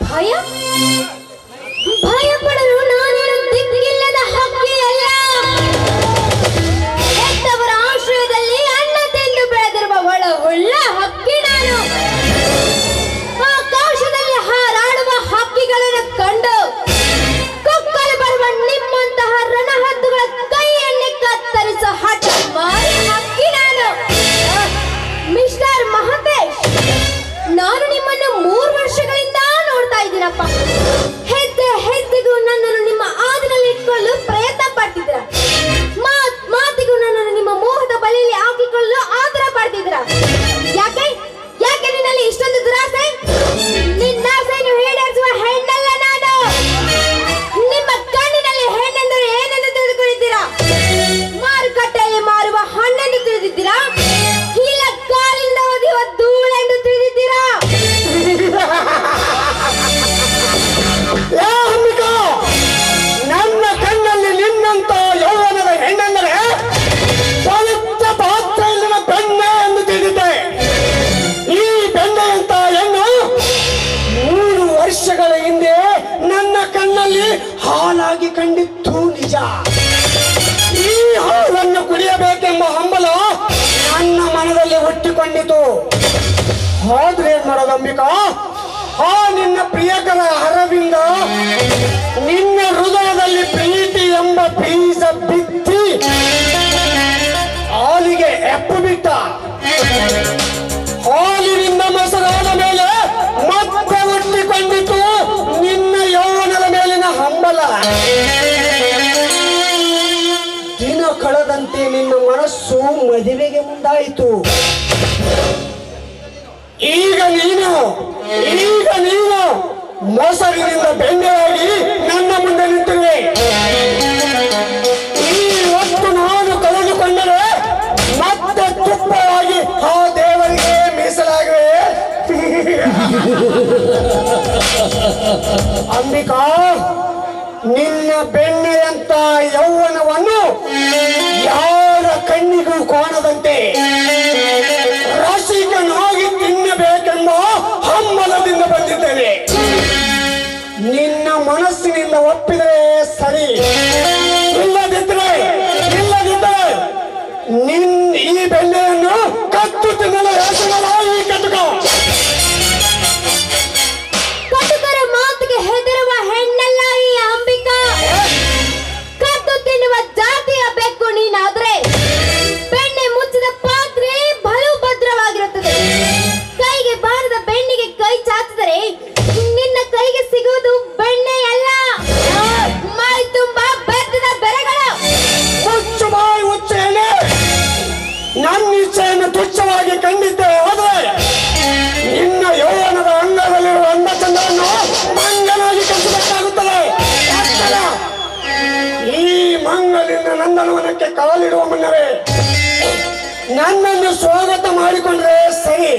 ಭಯ ಭಯ ಪಡಲು ನಾನೇನು ದಿಕ್ಕಿಲ್ಲದ ಹಕ್ಕಿಯಲ್ಲ. ಹೆತ್ತವರ ಆಶ್ರಯದಲ್ಲಿ ಅನ್ನ ತಿಂದು ಬೆಳೆದಿರುವ ಒಳ ಒಳ್ಳ ಹಕ್ಕಿ ನಾನು. ಆಕಾಶದಲ್ಲಿ ಹಾರಾಡುವ ಹಕ್ಕಿಗಳನ್ನು ಕಂಡು ಕೊಕ್ಕಲು ಬರುವ ನಿಮ್ಮಂತಹ ರಣಹದ್ದುಗಳ ಕೈಯನ್ನೇ ಕತ್ತರಿಸೋ ಹಠ ಮಾರಿ ಹಕ್ಕಿ ನಾನು. ಮಿಸ್ಟರ್ ಮಹಂತೇಶ್, ನಾನು ನಿಮ್ಮನ್ನು 3 ವರ್ಷಗಳಿಂದ ನೋಡ್ತಾ ಇದ್ದೀನಪ್ಪ. ಹೆಜ್ಜೆಗೂ ನನ್ನನ್ನು ನಿಮ್ಮ ಆದಿನಲ್ಲಿ ಇಟ್ಕೊಳ್ಳಲು ಪ್ರಯತ್ನ ಪಡ್ತಿದ್ರ. ಮಾತಿಗೂ ನನ್ನನ್ನು ನಿಮ್ಮ ಮೋಹದ ಬಲೆಯಲ್ಲಿ ಹಾಕಿಕೊಳ್ಳಲು ಆತರ ಪಡ್ತಿದ್ರ. ಯಾಕೆ ಯಾಕೆ ನಿನ್ನಲ್ಲಿ ಇಷ್ಟೊಂದು ದುರಾಸೆ? ನಿನ್ನ ಆಸೆಯನ್ನು ಈಡೇರಿಸುವ ಹೆಣ್ಣಲ್ಲ ನಾನು. ನಿಮ್ಮ ಕಣ್ಣಿನಲ್ಲಿ ಹೆಣ್ಣೆಂದರೆ ಏನೆಂದು ತಿಳಿದುಕೊಂಡಿದ್ದೀರಾ? ಮಾರುಕಟ್ಟೆಯಲ್ಲಿ ಮಾರುವ ಹಣ್ಣೆಂದು ತಿಳಿದಿದ್ದೀರಾ? ಇಲ್ಲ ಕಾಲಿಂದ ಒದೆಯುವ ಧೂಳೆಂದು ತಿಳಿದಿದ್ದೀರಾ? ಅಂಬಿಕಾ, ನನ್ನ ಕಣ್ಣಲ್ಲಿ ನಿನ್ನಂತ ಯೌವನದ ಹೆಣ್ಣೆಂದರೆ ಪವಿತ್ರ ಪಾತ್ರೆಯಲ್ಲಿನ ಬೆಣ್ಣೆ ಎಂದು ತಿಳಿದಿದ್ದೆ. ಈ ಬೆಣ್ಣೆಯಂತ ಹೆಣ್ಣು 3 ವರ್ಷಗಳ ಹಿಂದೆ ನನ್ನ ಕಣ್ಣಲ್ಲಿ ಹಾಲಾಗಿ ಕಂಡಿತ್ತು ನಿಜ. ಈ ಹಾಲನ್ನು ಕುಡಿಯಬೇಕೆಂಬ ಹಂಬಲ ನನ್ನ ಮನದಲ್ಲಿ ಹುಟ್ಟಿಕೊಂಡಿತು. ಆದ್ರೆ ಏನ್ ಮಾಡೋದು ಅಂಬಿಕಾ, ಆ ನಿನ್ನ ಪ್ರಿಯಕರ ಹರವಿಂದ ನಿನ್ನ ಹೃದಯದಲ್ಲಿ ಪ್ರೀತಿ ಎಂಬ ಬೀಜ ಬಿತ್ತಿ ಹಾಲಿಗೆ ಎಪ್ಪು ಬಿಟ್ಟ. ಹಾಲಿನಿಂದ ಮೊಸರಾದ ಮೇಲೆ ಮತ್ತೆ ಹುಟ್ಟಿಕೊಂಡಿತು ನಿನ್ನ ಯೌವನದ ಮೇಲಿನ ಹಂಬಲ. ದಿನ ಕಳೆದಂತೆ ನಿನ್ನ ಮನಸ್ಸು ಮದುವೆಗೆ ಮುಂದಾಯಿತು. ಈಗ ನೀನು ಮೊಸರಿನಿಂದ ಬೆಣ್ಣೆಯಾಗಿ ನನ್ನ ಮುಂದೆ ನಿಂತಿರುವೆ. ಈ ಹೊತ್ತು ನಾನು ಕಳೆದುಕೊಂಡರೆ ಮತ್ತೆ ತುಪ್ಪವಾಗಿ ಆ ದೇವರಿಗೆ ಮೀಸಲಾಗುವೆ. ಅಂಬಿಕಾ, ನಿನ್ನ ಬೆಣ್ಣೆಯಂತ ಯೌವನವನ್ನು ಯಾರ ಕಣ್ಣಿಗೂ ಕಾಣದಂತೆ ರಸಿಕನಾಗಿ ತಿನ್ನಬೇಕೆಂಬ ಹಮ್ಮಲದಿಂದ ಬಂದಿದ್ದೇನೆ. ನಿನ್ನ ಮನಸ್ಸಿನಿಂದ ಒಪ್ಪಿದರೆ ಸರಿ, ಇಲ್ಲದಿದ್ದರೆ ಈ ಬೆಣ್ಣೆಯನ್ನು ಕತ್ತು ತಿನ್ನಲು ಹೆಸರಲ್ಲ ಈ ಕಟುಕ. ಕಟುಕರ ಮಾತಿಗೆ ಹೆದರುವ ಹೆಣ್ಣಲ್ಲ ಈ ಅಂಬಿಕಾ. ಕದ್ದು ತಿನ್ನುವ ಜಾತಿಯ ಬೆಕ್ಕು ನೀನಾದ್ರೆ ಬೆಣ್ಣೆ ಮುಚ್ಚಿದ ಪಾತ್ರೆ ಬಲು ಭದ್ರವಾಗಿರುತ್ತದೆ. ಕೈಗೆ ಬಾರದ ಬೆಣ್ಣಿಗೆ ಕೈ ಚಾಚಿದರೆ ನಿನ್ನ ಕೈಗೆ ಸಿಗುವುದು ಬೆಣ್ಣೆಯಲ್ಲ, ಮೈ ತುಂಬಾ ಬೆತ್ತದ ಬೆರೆಗಳು. ಹುಚ್ಚು ಬಾಯಿ ಹುಚ್ಚೇನೆ, ನನ್ನ ಇಚ್ಛೆಯನ್ನು ತುಚ್ಛವಾಗಿ ಕಂಡಿದ್ದೆ ಹೋದರೆ ನಿನ್ನ ಯೌವನದ ಅಂಗದಲ್ಲಿರುವ ಅಂದ ಚಂದ್ರನ್ನು ಮಂಗನಾಗಿ ಕಲಿಸಬೇಕಾಗುತ್ತದೆ. ಈ ಮಂಗಲಿನ ನಂದನವನಕ್ಕೆ ಕಾಲಿಡುವ ಮುನ್ನವೇ ನನ್ನನ್ನು ಸ್ವಾಗತ ಮಾಡಿಕೊಂಡ್ರೆ ಸರಿ,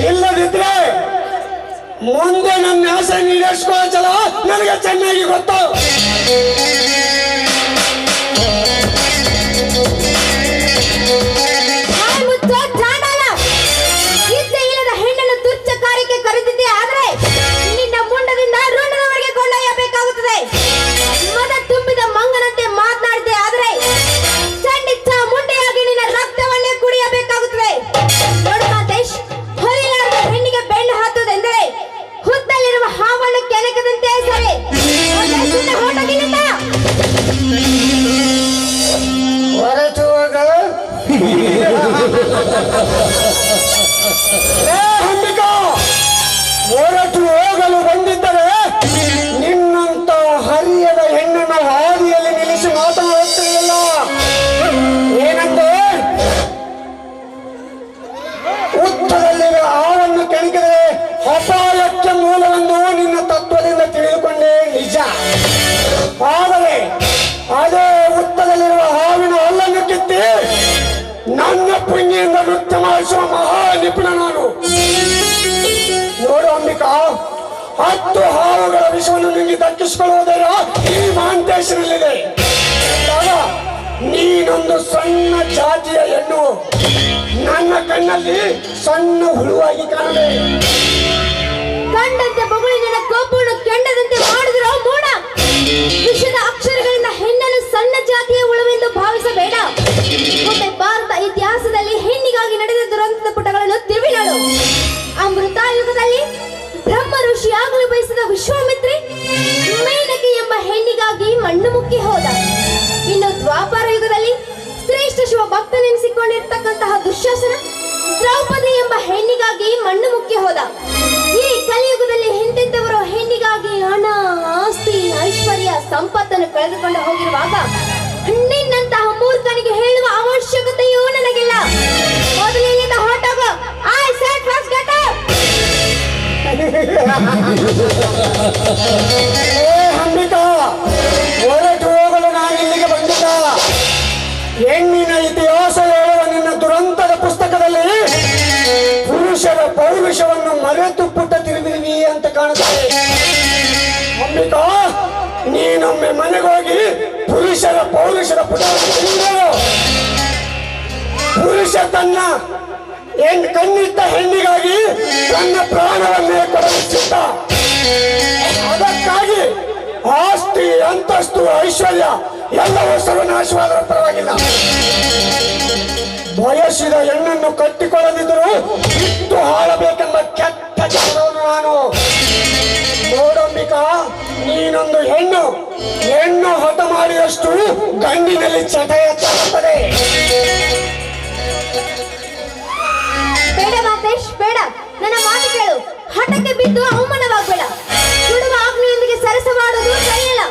ಇಲ್ಲದಿದ್ರೆ ಮುಂದೆ ನನ್ನ ಆಸೆ ಈಡೇರಿಸಿಕೊಳ್ಳೋ ಛಲ ನನಗೆ ಚೆನ್ನಾಗಿ ಗೊತ್ತು. ಹೆಣ್ಣನ್ನು ತುಚ್ಛ ಕಾರ್ಯಕ್ಕೆ ಕರೆದಿದ್ದೆ ಆದ್ರೆ ನಿನ್ನ ಮುಂಡದಿಂದ ಋಣದವರೆಗೆ ಕೊಂಡೊಯ್ಯಬೇಕಾಗುತ್ತದೆ. ಮದ ತುಂಬಿದ ಮಂಗನಂತೆ ಮಾತನಾಡಿದೆ ಆದ್ರೆ ಚಂಡಿಚ್ಚ ಮುಂಡೆಯಾಗಿ ನಿನ್ನ ರಕ್ತವನ್ನೇ ಕುಡಿಯಬೇಕಾಗುತ್ತದೆ. ನೋಡು ಮಾತೇಶ್, ಹೊರಿಲಾರದ ಹೆಣ್ಣಿಗೆ ಬೆಣ್ಣೆ ಹಾಕುವುದೆಂದರೆ ಹುತ್ತಲ್ಲಿರುವ ಹಾವನ್ನು ಕೆಣಕದಂತೆ ಸರಿ. ಹೊರಟು ಹೋಗ ಅಂಬಿಕಾ, ಹೊರಟು ಹೋಗಲು ಬಂದಿದ್ದರೆ ನಿನ್ನಂತ ಹರಿಯದ ಹೆಣ್ಣನ್ನು ಹಾದಿಯಲ್ಲಿ ನಿಲ್ಲಿಸಿ ಮಾತನಾಡುತ್ತಿರಲಿಲ್ಲ. ಏನಂದ್ರೆ ಉತ್ತರದಲ್ಲಿರುವ ಹಾವನ್ನು ಕೆಣಕಿದರೆ ಅಪಾಯಕ್ಕೆ ಮೂಲವೆಂದು ನಿನ್ನ ತತ್ವದಿಂದ ತಿಳಿದುಕೊಂಡೇ ನಿಜ. ಆದರೆ ಅದೇ ಉತ್ತರದಲ್ಲಿರುವ ಹಾವಿನ ಹಲ್ಲನ್ನು ಕಿತ್ತಿ ನನ್ನ ಪುಣ್ಯದಿಂದ ನೃತ್ಯ ಮಾಡಿಸುವ ಮಹಾ ನಿಪುಣ ನಾನು. ನೋಡು ಅಂಬಿಕಾ, 10 ಹಾವುಗಳ ವಿಷವನ್ನು ನಿಮಗೆ ದಕ್ಕಿಸಿಕೊಳ್ಳುವುದೇನೋ ಈ ಮಹಾಂತೇಶನಲ್ಲಿದೆ. ನೀನೊಂದು ಸಣ್ಣ ಜಾತಿಯ ಹೆಣ್ಣು, ನನ್ನ ಕಣ್ಣಲ್ಲಿ ಸಣ್ಣ ಹುಳುವಾಗಿ ಕಾಣದೆ. ಕಂಡಂತೆ ಬೊಗಳಿ ನಿನ್ನ ಕೋಪವನ್ನು ಕೆಂಡದಂತೆ ಮಾಡಿದಿರೋ ಮೂಡ. ವಿಷದ ಅಕ್ಷರಗಳಿಂದ ಹೆಣ್ಣನ್ನು ಸಣ್ಣ ಜಾತಿಯ ಹುಳುವೆಂದು ಭಾವಿಸಬೇಡ. ಒಮ್ಮೆ ಭಾರತ ಇತಿಹಾಸದಲ್ಲಿ ಹೆಣ್ಣಿಗಾಗಿ ನಡೆದ ದುರಂತದ ಪುಟಗಳನ್ನು ತಿರುವಿನಳು. ಅಮೃತಾಯುಗದಲ್ಲಿ ಬ್ರಹ್ಮ ಋಷಿ ಆಗಲು ಬಯಸಿದ ವಿಶ್ವಾಮಿತ್ರೆ ಮೇನಕೆ ಎಂಬ ಹೆಣ್ಣಿಗಾಗಿ ಮಣ್ಣು ಮುಕ್ಕಿ ಹೋದ. ಇನ್ನು ದ್ವಾಪರ ಯುಗದಲ್ಲಿ ಶ್ರೇಷ್ಠ ಶಿವ ಭಕ್ತನೆನಿಸಿಕೊಂಡಿರ್ತಕ್ಕಂತಹ ದುಶ್ಯಾಸನ ದ್ರೌಪದಿ ಎಂಬ ಹೆಣ್ಣಿಗಾಗಿ ಮಣ್ಣು ಮುಕ್ಕಿ ಹೋದ. ಈ ಕಲಿಯುಗದಲ್ಲಿ ಹಿಂದೆದ್ದವರು ಹೆಣ್ಣಿಗಾಗಿ ಹಣ, ಆಸ್ತಿ, ಐಶ್ವರ್ಯ, ಸಂಪತ್ತನ್ನು ಕಳೆದುಕೊಂಡು ಹೋಗಿರುವಾಗ ನಿನ್ನಂತಹ ಮೂರ್ಖನಿಗೆ ಹೇಳುವ ಅವಶ್ಯಕತೆಯೂ ನನಗಿಲ್ಲ. ಮೊದಲು ಇಲ್ಲಿಂದ ಹೊರಟೋಗು. I said first get out. Ambika, ಹೊರಟು ಹೋಗಲು ನಾನು ಇಲ್ಲಿಗೆ ಬಂದಿದ್ದ. ಹೆಣ್ಣಿನ ಇತಿಹಾಸ ಹೇಳುವ ನಿನ್ನ ದುರಂತದ ಪುಸ್ತಕದಲ್ಲಿ ಪುರುಷರ ಪೌರುಷವನ್ನು ಮರೆತು ಪುಟ್ಟ ತಿರುಗಿರುವಿ ಅಂತ ಕಾಣುತ್ತದೆ. ಅಂಬಿಕಾ, ನೀನೊಮ್ಮೆ ಮನೆಗೋಗಿ ಪುರುಷರ ಪೌರುಷರ ಪುಟವನ್ನು ತಿರುಗಿದರು. ಪುರುಷ ತನ್ನ ಕಣ್ಣಿಟ್ಟ ಹೆಣ್ಣಿಗಾಗಿ ತನ್ನ ಪ್ರಾಣವನ್ನೇ ಕೊಡಲು ಸಿದ್ಧ. ಅದಕ್ಕಾಗಿ ಆಸ್ತಿ, ಅಂತಸ್ತು, ಐಶ್ವರ್ಯ ಎಲ್ಲವೂ ಸರ್ವನಾಶವಾದರೂ ಪರವಾಗಿಲ್ಲ. ಬಯಸಿದ ಹೆಣ್ಣನ್ನು ಕಟ್ಟಿಕೊಳ್ಳದಿದ್ದರೂ ಇಟ್ಟು ಹಾಳಬೇಕೆಂಬ ಕೆಟ್ಟ ಜನರವನು ನಾನು. ನೋಡಂಬಿಕಾ, ನೀನೊಂದು ಹೆಣ್ಣು ಹಠ ಮಾಡಿದಷ್ಟು ಗಂಡಿನಲ್ಲಿ ಚಟ ಹೆಚ್ಚಾಗುತ್ತದೆ. ಬೇಡ ಮಾತೇಶ್, ಬೇಡ. ನನ್ನ ಮಾತು ಕೇಳು. ಹಠಕ್ಕೆ ಬಿದ್ದು ಅವಮಾನವಾಗಬೇಡ. ಸುಡುವ ಅಗ್ನಿಯೊಂದಿಗೆ ಸರಸ ಮಾಡುವುದು ಸರಿಯಲ್ಲ.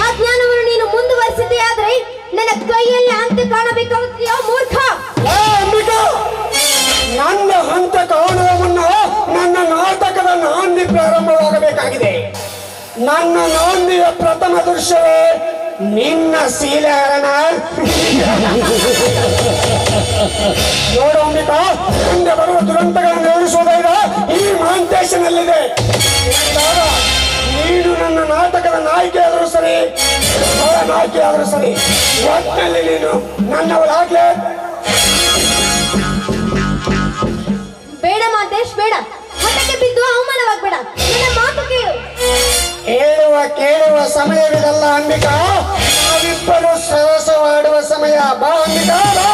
ಆ ಜ್ಞಾನವನ್ನು ನೀನು ಮುಂದುವರಿಸಿದ್ದೇ ಆದ್ರೆ ನನ್ನ ಕೈಯಲ್ಲಿ ಅಂತ್ಯ ಕಾಣಬೇಕಾಗುತ್ತೆಯೋ ಮೂರ್ಖ. ಅಂಬಿಕಾ, ನನ್ನ ಹಂತ ಕಾಣುವ ಮುನ್ನ ನನ್ನ ನಾಟಕದ ನಾಂದಿ ನನ್ನ ನಾಂದಿಯ ಪ್ರಥಮ ದೃಶ್ಯವೇ ನಿನ್ನ ಶೀಲಹರಣ. ನೋಡು ಅಂಬಿಕಾ, ಮುಂದೆ ಬರುವ ದುರಂತಗಳನ್ನು ಎದುರಿಸುವುದೀಗ ಈ ಮಹಾಂತೇಶನಲ್ಲಿದೆ. ನೀನು ನನ್ನ ನಾಟಕದ ನಾಯಕಿ ಆದರೂ ಸರಿ, ನಾಯಕಿ ಆದರೂ ಸರಿ, ಒಟ್ಟಿನಲ್ಲಿ ನೀನು ನನ್ನವಳಾಗ್ಲೇ. ಬೇಡ ಮಾತೇಶ್, ಬೇಡ. ಹಠಕ್ಕೆ ಬಿದ್ದು ಅವಮಾನವಾಗ್ಬೇಡ. ನನ್ನ ಮಾತು ಕೇಳು. ಕೇಳುವ ಸಮಯವಿದಲ್ಲ ಅಂಬಿಕಾ, ನಾವಿಬ್ಬರು ಸರಸವಾಡುವ ಸಮಯ. ಬಾ ಅಂಬಿಕಾ, ಬಾ.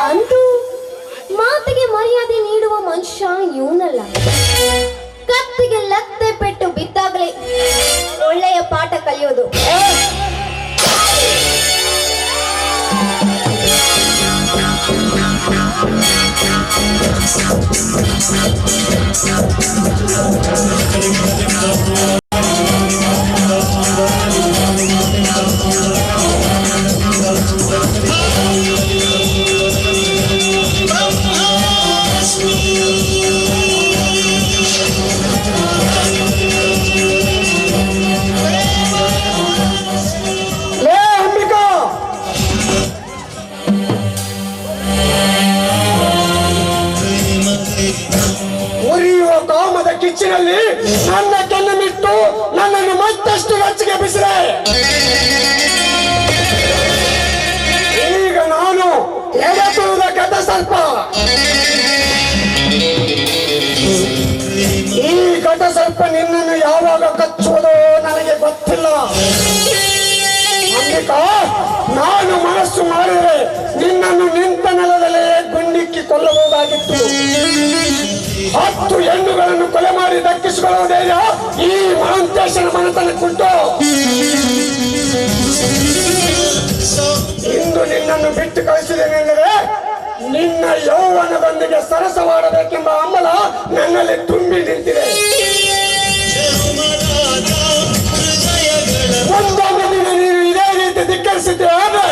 ಅಂತೂ ಮಾತಿಗೆ ಮರ್ಯಾದೆ ನೀಡುವ ಮನುಷ್ಯ ಇವನಲ್ಲ. ಕತ್ತಿಗೆ ಲತ್ತೆ ಪೆಟ್ಟು ಬಿದ್ದಾಗಲೇ ಒಳ್ಳೆಯ ಪಾಠ ಕಲಿಯೋದು. ಕಿಚ್ಚಿನಲ್ಲಿ ನನ್ನ ಕೆನ್ನೆಮಿಟ್ಟು ನನ್ನನ್ನು ಮತ್ತಷ್ಟು ರಚ್ಚಿಗೆ ಬಿಸಿರೆ. ಈಗ ನಾನು ಎಳೆದುವುದ ಗತ ಸರ್ಪ. ಈ ಘಟ ಸರ್ಪ ನಿನ್ನನ್ನು ಯಾವಾಗ ಕಚ್ಚುವುದೋ ನನಗೆ ಗೊತ್ತಿಲ್ಲ. ಅಂಬಿಕಾ, ನಾನು ಮನಸ್ಸು ಮಾಡಿದರೆ ನಿನ್ನನ್ನು ನಿಂತ ನೆಲದಲ್ಲೇ ಗುಂಡಿಕ್ಕಿ ಕೊಲ್ಲಬಹುದಾಗಿತ್ತು. 10 ಹೆಣ್ಣುಗಳನ್ನು ಕೊಲೆ ಮಾಡಿ ದಕ್ಕಿಸಿಕೊಳ್ಳುವುದೇ ಈ ಮಹಾಂತೇಶನ ಮನತನಕ್ಕುಂಟು. ಇಂದು ನಿನ್ನನ್ನು ಬಿಟ್ಟು ಕಳಿಸಿದ್ದೇನೆಂದರೆ ನಿನ್ನ ಯೌವನದೊಂದಿಗೆ ಸರಸವಾಡಬೇಕೆಂಬ ಹಂಬಲ ನನ್ನಲ್ಲಿ ತುಂಬಿ ನಿಂತಿದೆ. ಒಂದೊಂದು ದಿನ ನೀನು ಇದೇ ರೀತಿ ಧಿಕ್ಕರಿಸಿದ್ದೆ ಆದರೆ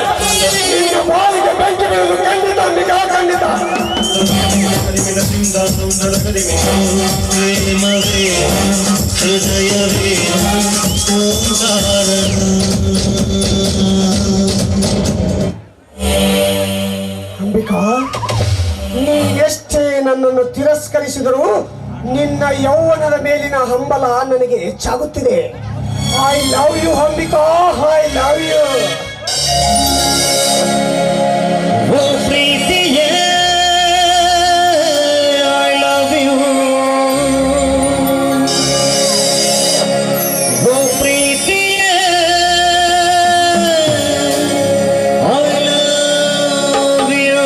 ನಿನ್ನ ಬಾಳಿಗೆ ಬೆಂಕಿ ಬೀಳುವುದು ಖಂಡಿತ ಅಂಬಿಕಾ, ಖಂಡಿತ. ಅಂಬಿಕಾ, ನೀ ಎಷ್ಟೇ ನನ್ನನ್ನು ತಿರಸ್ಕರಿಸಿದರೂ ನಿನ್ನ ಯೌವನದ ಮೇಲಿನ ಹಂಬಲ ನನಗೆ ಹೆಚ್ಚಾಗುತ್ತಿದೆ. I love you Ambika, I love you. ಪ್ರೀತಿಯೇ I love you. ಪ್ರೀತಿಯೇ I love you.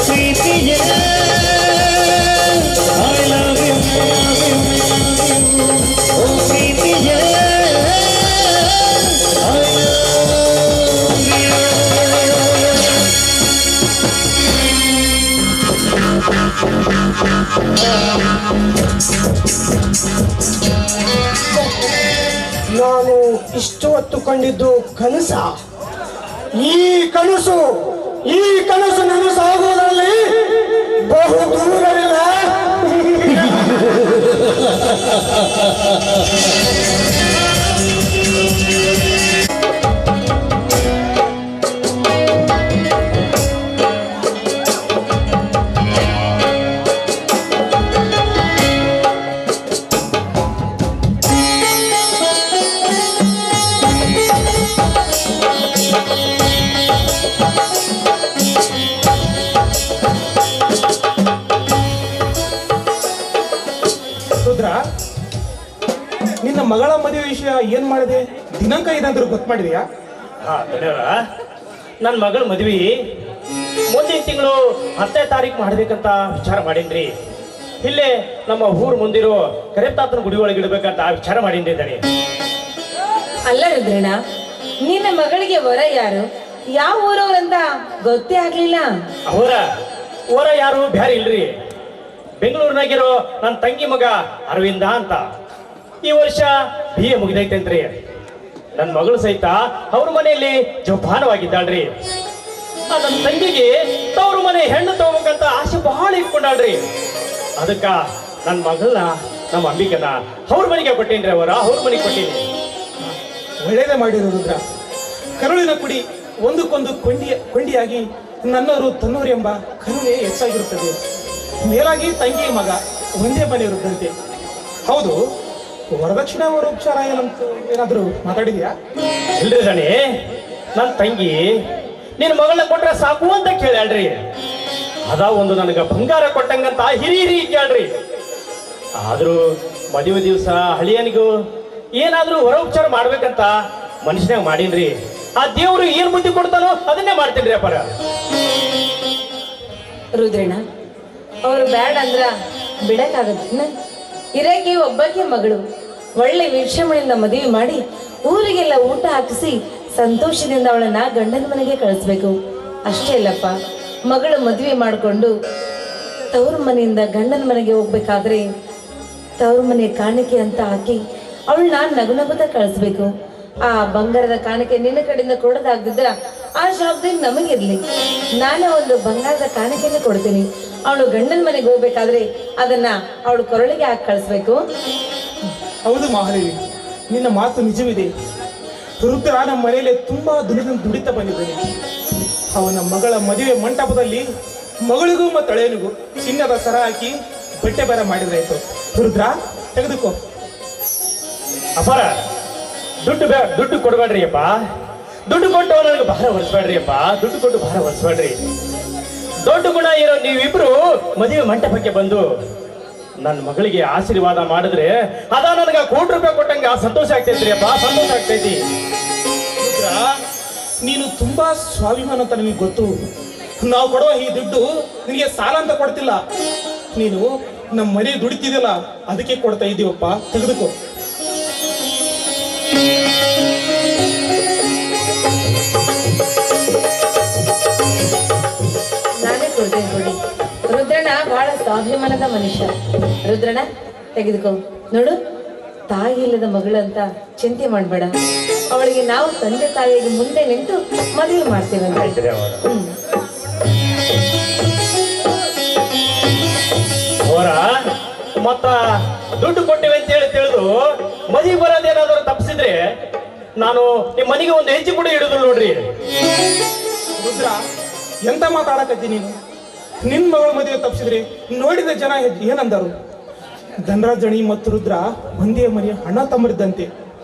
ಪ್ರೀತಿಯೇ I love you, love you, love you. ಓ ಪ್ರೀತಿಯೇ I love you. ನಾನು ಇಷ್ಟು ಹೊತ್ತು ಕಂಡಿದ್ದು ಕನಸ. ಈ ಕನಸು ನನಸಾಗುವುದರಲ್ಲಿ ಬಹು ದೂರವಿಲ್ಲ. ರುದ್ರ, ನಿನ್ನ ಮಗಳ ಮದುವೆ ವಿಷಯ ಏನ್ ಮಾಡಿದೆ? ದಿನಾಂಕ ಏನಾದ್ರೂ ಗೊತ್ತು ಮಾಡಿದ್ಯಾ? ನನ್ನ ಮಗಳ ಮದ್ವಿ ಮುಂದಿನ ತಿಂಗಳು 10ನೇ ತಾರೀಕು ಮಾಡ್ಬೇಕಂತ ವಿಚಾರ ಮಾಡೀನ್ರಿ. ಇಲ್ಲೇ ನಮ್ಮ ಊರ್ ಮುಂದಿರೋ ಕರೆಪ್ತಾತನ ಗುಡಿ ಒಳಗೆ ಇಡ್ಬೇಕಂತ ವಿಚಾರ ಮಾಡೀನ್ರಿ ದಣಿ. ಅಲ್ಲ ರುದ್ರಣ್ಣ, ನಿನ್ನ ಮಗಳಿಗೆ ವರ ಯಾರು, ಯಾವ ಊರವ್ರಂತ ಗೊತ್ತೇ ಆಗ್ಲಿಲ್ಲ. ಅವರ ಯಾರು ಬ್ಯಾರೆ ಇಲ್ರಿ, ಬೆಂಗಳೂರಿನಾಗಿರೋ ನನ್ನ ತಂಗಿ ಮಗ ಅರವಿಂದ ಅಂತ. ಈ ವರ್ಷ BA ಮುಗಿದೈತೇನ್ರಿ. ನನ್ನ ಮಗಳು ಸಹಿತ ಅವ್ರ ಮನೆಯಲ್ಲಿ ಜೋಪಾನವಾಗಿದ್ದಾಳ್ರಿ. ನನ್ನ ತಂಗಿಗೆ ತವ್ರ ಮನೆ ಹೆಣ್ಣು ತಗೋಬೇಕಂತ ಆಸೆ ಬಹಳ ಇಟ್ಕೊಂಡಾಳ್ರಿ. ಅದಕ್ಕ ನನ್ನ ಮಗಳನ್ನ ನಮ್ಮ ಅಂಬಿಕನ ಅವ್ರ ಮನೆಗೆ ಕೊಟ್ಟೇನ್ರಿ. ಅವ್ರ ಮನೆಗೆ ಕೊಟ್ಟೀನಿ. ಒಳ್ಳೇದೇ ಮಾಡಿರೋ ರುದ್ರ. ಕರುಳಿನ ಕುಡಿ ಒಂದಕ್ಕೊಂದು ಕೊಂಡಿಯಾಗಿ ನನ್ನವರು ತನ್ನವರು ಎಂಬ ಕರುಣೆ ಹೆಚ್ಚಾಗಿರುತ್ತದೆ. ಮೇಲಾಗಿ ತಂಗಿ ಮಗ ಒಂದೇ ಮನೆ ಇರುತ್ತಂತೆ. ಹೌದು, ವರದಕ್ಷಿಣೆ ವರೋಪಚಾರ ಏನಂತ ಏನಾದ್ರು ಮಾತಾಡಿದ್ಯಾ? ಇಲ್ರಿ ದಣಿ, ನನ್ನ ತಂಗಿ ನಿನ್ನ ಮಗಳನ್ನ ಕೊಟ್ರೆ ಸಾಕು ಅಂತ ಕೇಳ್ಯಾಳ್ರಿ. ಅದ ಒಂದು ನನಗ ಬಂಗಾರ ಕೊಟ್ಟಂಗಂತ ಹಿರಿ ಕೇಳ್ರಿ. ಆದ್ರೂ ಮದುವೆ ದಿವಸ ಹಳಿಯನಿಗೂ ಏನಾದ್ರೂ ವರೋಪಚಾರ ಮಾಡ್ಬೇಕಂತ ಮನುಷ್ಯನಾಗ ಮಾಡೀನ್ರಿ. ಆ ದೇವ್ರು ಏನ್ ಬುದ್ಧಿ ಕೊಡ್ತಾನೋ ಅದನ್ನೇ ಮಾಡ್ತೇನ್ರಿ ಅಪ್ಪರ. ರುದ್ರಣ್ಣ, ಅವ್ರು ಬ್ಯಾಡ ಅಂದ್ರ ಬಿಡಕ್ಕಾಗತ್ತ? ಇರಕ್ಕೆ ಒಬ್ಬಕ್ಕೆ ಮಗಳು, ಒಳ್ಳೆ ವೀಕ್ಷಣೆಯಿಂದ ಮದುವೆ ಮಾಡಿ ಊರಿಗೆಲ್ಲ ಊಟ ಹಾಕಿಸಿ ಸಂತೋಷದಿಂದ ಅವಳನ್ನ ಗಂಡನ ಮನೆಗೆ ಕಳಿಸ್ಬೇಕು. ಅಷ್ಟೇ ಅಲ್ಲಪ್ಪ, ಮಗಳು ಮದುವೆ ಮಾಡಿಕೊಂಡು ತವ್ರ ಮನೆಯಿಂದ ಗಂಡನ ಮನೆಗೆ ಹೋಗ್ಬೇಕಾದ್ರೆ ತವ್ರ ಮನೆ ಕಾಣಿಕೆ ಅಂತ ಹಾಕಿ ಅವಳನ್ನ ನಗುನಗುತ್ತ ಕಳಿಸ್ಬೇಕು. ಆ ಬಂಗಾರದ ಕಾಣಿಕೆ ನಿನ್ನ ಕಡೆಯಿಂದ ಕೊಡೋದಾಗ್ದಿದ್ರ ಆ ಜವಾಬ್ದಾರಿ ನಮಗಿರ್ಲಿ. ನಾನೇ ಒಂದು ಬಂಗಾರದ ಕಾಣಿಕೆನೇ ಕೊಡ್ತೀನಿ. ಅವಳು ಗಂಡನ ಮನೆಗೆ ಹೋಗ್ಬೇಕಾದ್ರೆ ಅದನ್ನ ಅವಳು ಕೊರಳಿಗೆ ಹಾಕಿ ಕಳಿಸ್ಬೇಕು. ಹೌದು ಮಹಾದೇವಿ, ನಿನ್ನ ಮಾತು ನಿಜವಿದೆ. ರುದ್ರ ನಮ್ಮ ಮನೆಯಲ್ಲಿ ತುಂಬಾ ದುಡಿತಾ ಬಂದಿದ್ದೇನೆ. ಅವನ ಮಗಳ ಮದುವೆ ಮಂಟಪದಲ್ಲಿ ಮಗಳಿಗೂ ಮತ್ತು ಅಳೆಯನಿಗೂ ಚಿನ್ನದ ಸರ ಹಾಕಿ ಬಟ್ಟೆ ಬರ ಮಾಡಿದ್ರಾಯ್ತು. ರುದ್ರ, ತೆಗೆದುಕೋ. ಅಪಾರ ದುಡ್ಡು ಕೊಡ್ಬೇಡ್ರಿ ಅಪ್ಪ. ದುಡ್ಡು ಕೊಟ್ಟು ನನಗೆ ಭಾರ ಹೊರಿಸ್ಬೇಡ್ರಿ ಅಪ್ಪ. ದುಡ್ಡು ಕೊಟ್ಟು ಭಾರ ಹೊರಿಸ್ಬೇಡ್ರಿ. ದೊಡ್ಡ ಗುಣ ಇರೋ ನೀವಿಬ್ರು ಮದುವೆ ಮಂಟಪಕ್ಕೆ ಬಂದು ನನ್ನ ಮಗಳಿಗೆ ಆಶೀರ್ವಾದ ಮಾಡಿದ್ರೆ ಅದ ನನಗೆ ₹1,00,00,000 ಕೊಟ್ಟಂಗೆ ಸಂತೋಷ ಆಗ್ತೈತ್ರಿ ಅಪ್ಪ, ಸಂತೋಷ ಆಗ್ತೈತಿ. ರುದ್ರ, ನೀನು ತುಂಬಾ ಸ್ವಾಭಿಮಾನ ಅಂತ ನಿಮಗೆ ಗೊತ್ತು. ನಾವು ಕೊಡುವ ಈ ದುಡ್ಡು ನಿನಗೆ ಸಾಲ ಅಂತ ಕೊಡ್ತಿಲ್ಲ. ನೀನು ನಮ್ಮ ಮನೆ ದುಡಿತಿದೆಯಲ್ಲ ಅದಕ್ಕೆ ಕೊಡ್ತಾ ಇದ್ದೀವಪ್ಪ, ತೆಗೆದುಕೋ. ನಾನೇ ಕೊಡ್ತೇನೆ ಕೊಡಿ. ರುದ್ರಣ್ಣ ಬಹಳ ಸ್ವಾಭಿಮಾನದ ಮನುಷ್ಯ. ರುದ್ರಣ್ಣ, ತೆಗೆದುಕೋ. ನೋಡು, ತಾಯಿ ಇಲ್ಲದ ಮಗಳಂತ ಚಿಂತೆ ಮಾಡಬೇಡ. ಅವಳಿಗೆ ನಾವು ತಂದೆ ತಾಯಿಗೆ ಮುಂದೆ ನಿಂತು ಮದುವೆ ಮಾಡ್ತೇವೆ. ಅವರ ಮತ್ತ ದುಡ್ಡು ಕೊಟ್ಟಿವೆ ಅಂತ ಹೇಳಿ ತಿಳಿದು ಮದುವೆ ಬರೋದೇನಾದ್ರು ತಪ್ಪಿಸಿದ್ರೆ ನಾನು ನಿಮ್ಮ ಮನೆಗೆ ಒಂದು ಹೆಜ್ಜೆ ಕೂಡ ಇಡುದಿಲ್ಲ ನೋಡ್ರಿ. ರುದ್ರ, ಎಂತ ಮಾತಾಡಕತ್ತಿ ನೀನು? ನಿನ್ ಮಗಳ ಮದುವೆ ತಪ್ಪಿಸಿದ್ರೆ ನೋಡಿದ ಜನ ಏನಂದರು? ಧನರಾಜಣಿ ಮತ್ತು ರುದ್ರ ಒಂದೇ ಮನೆಯ ಅಣ್ಣ ತಮ್ಮರಿದ್ದಂತೆ.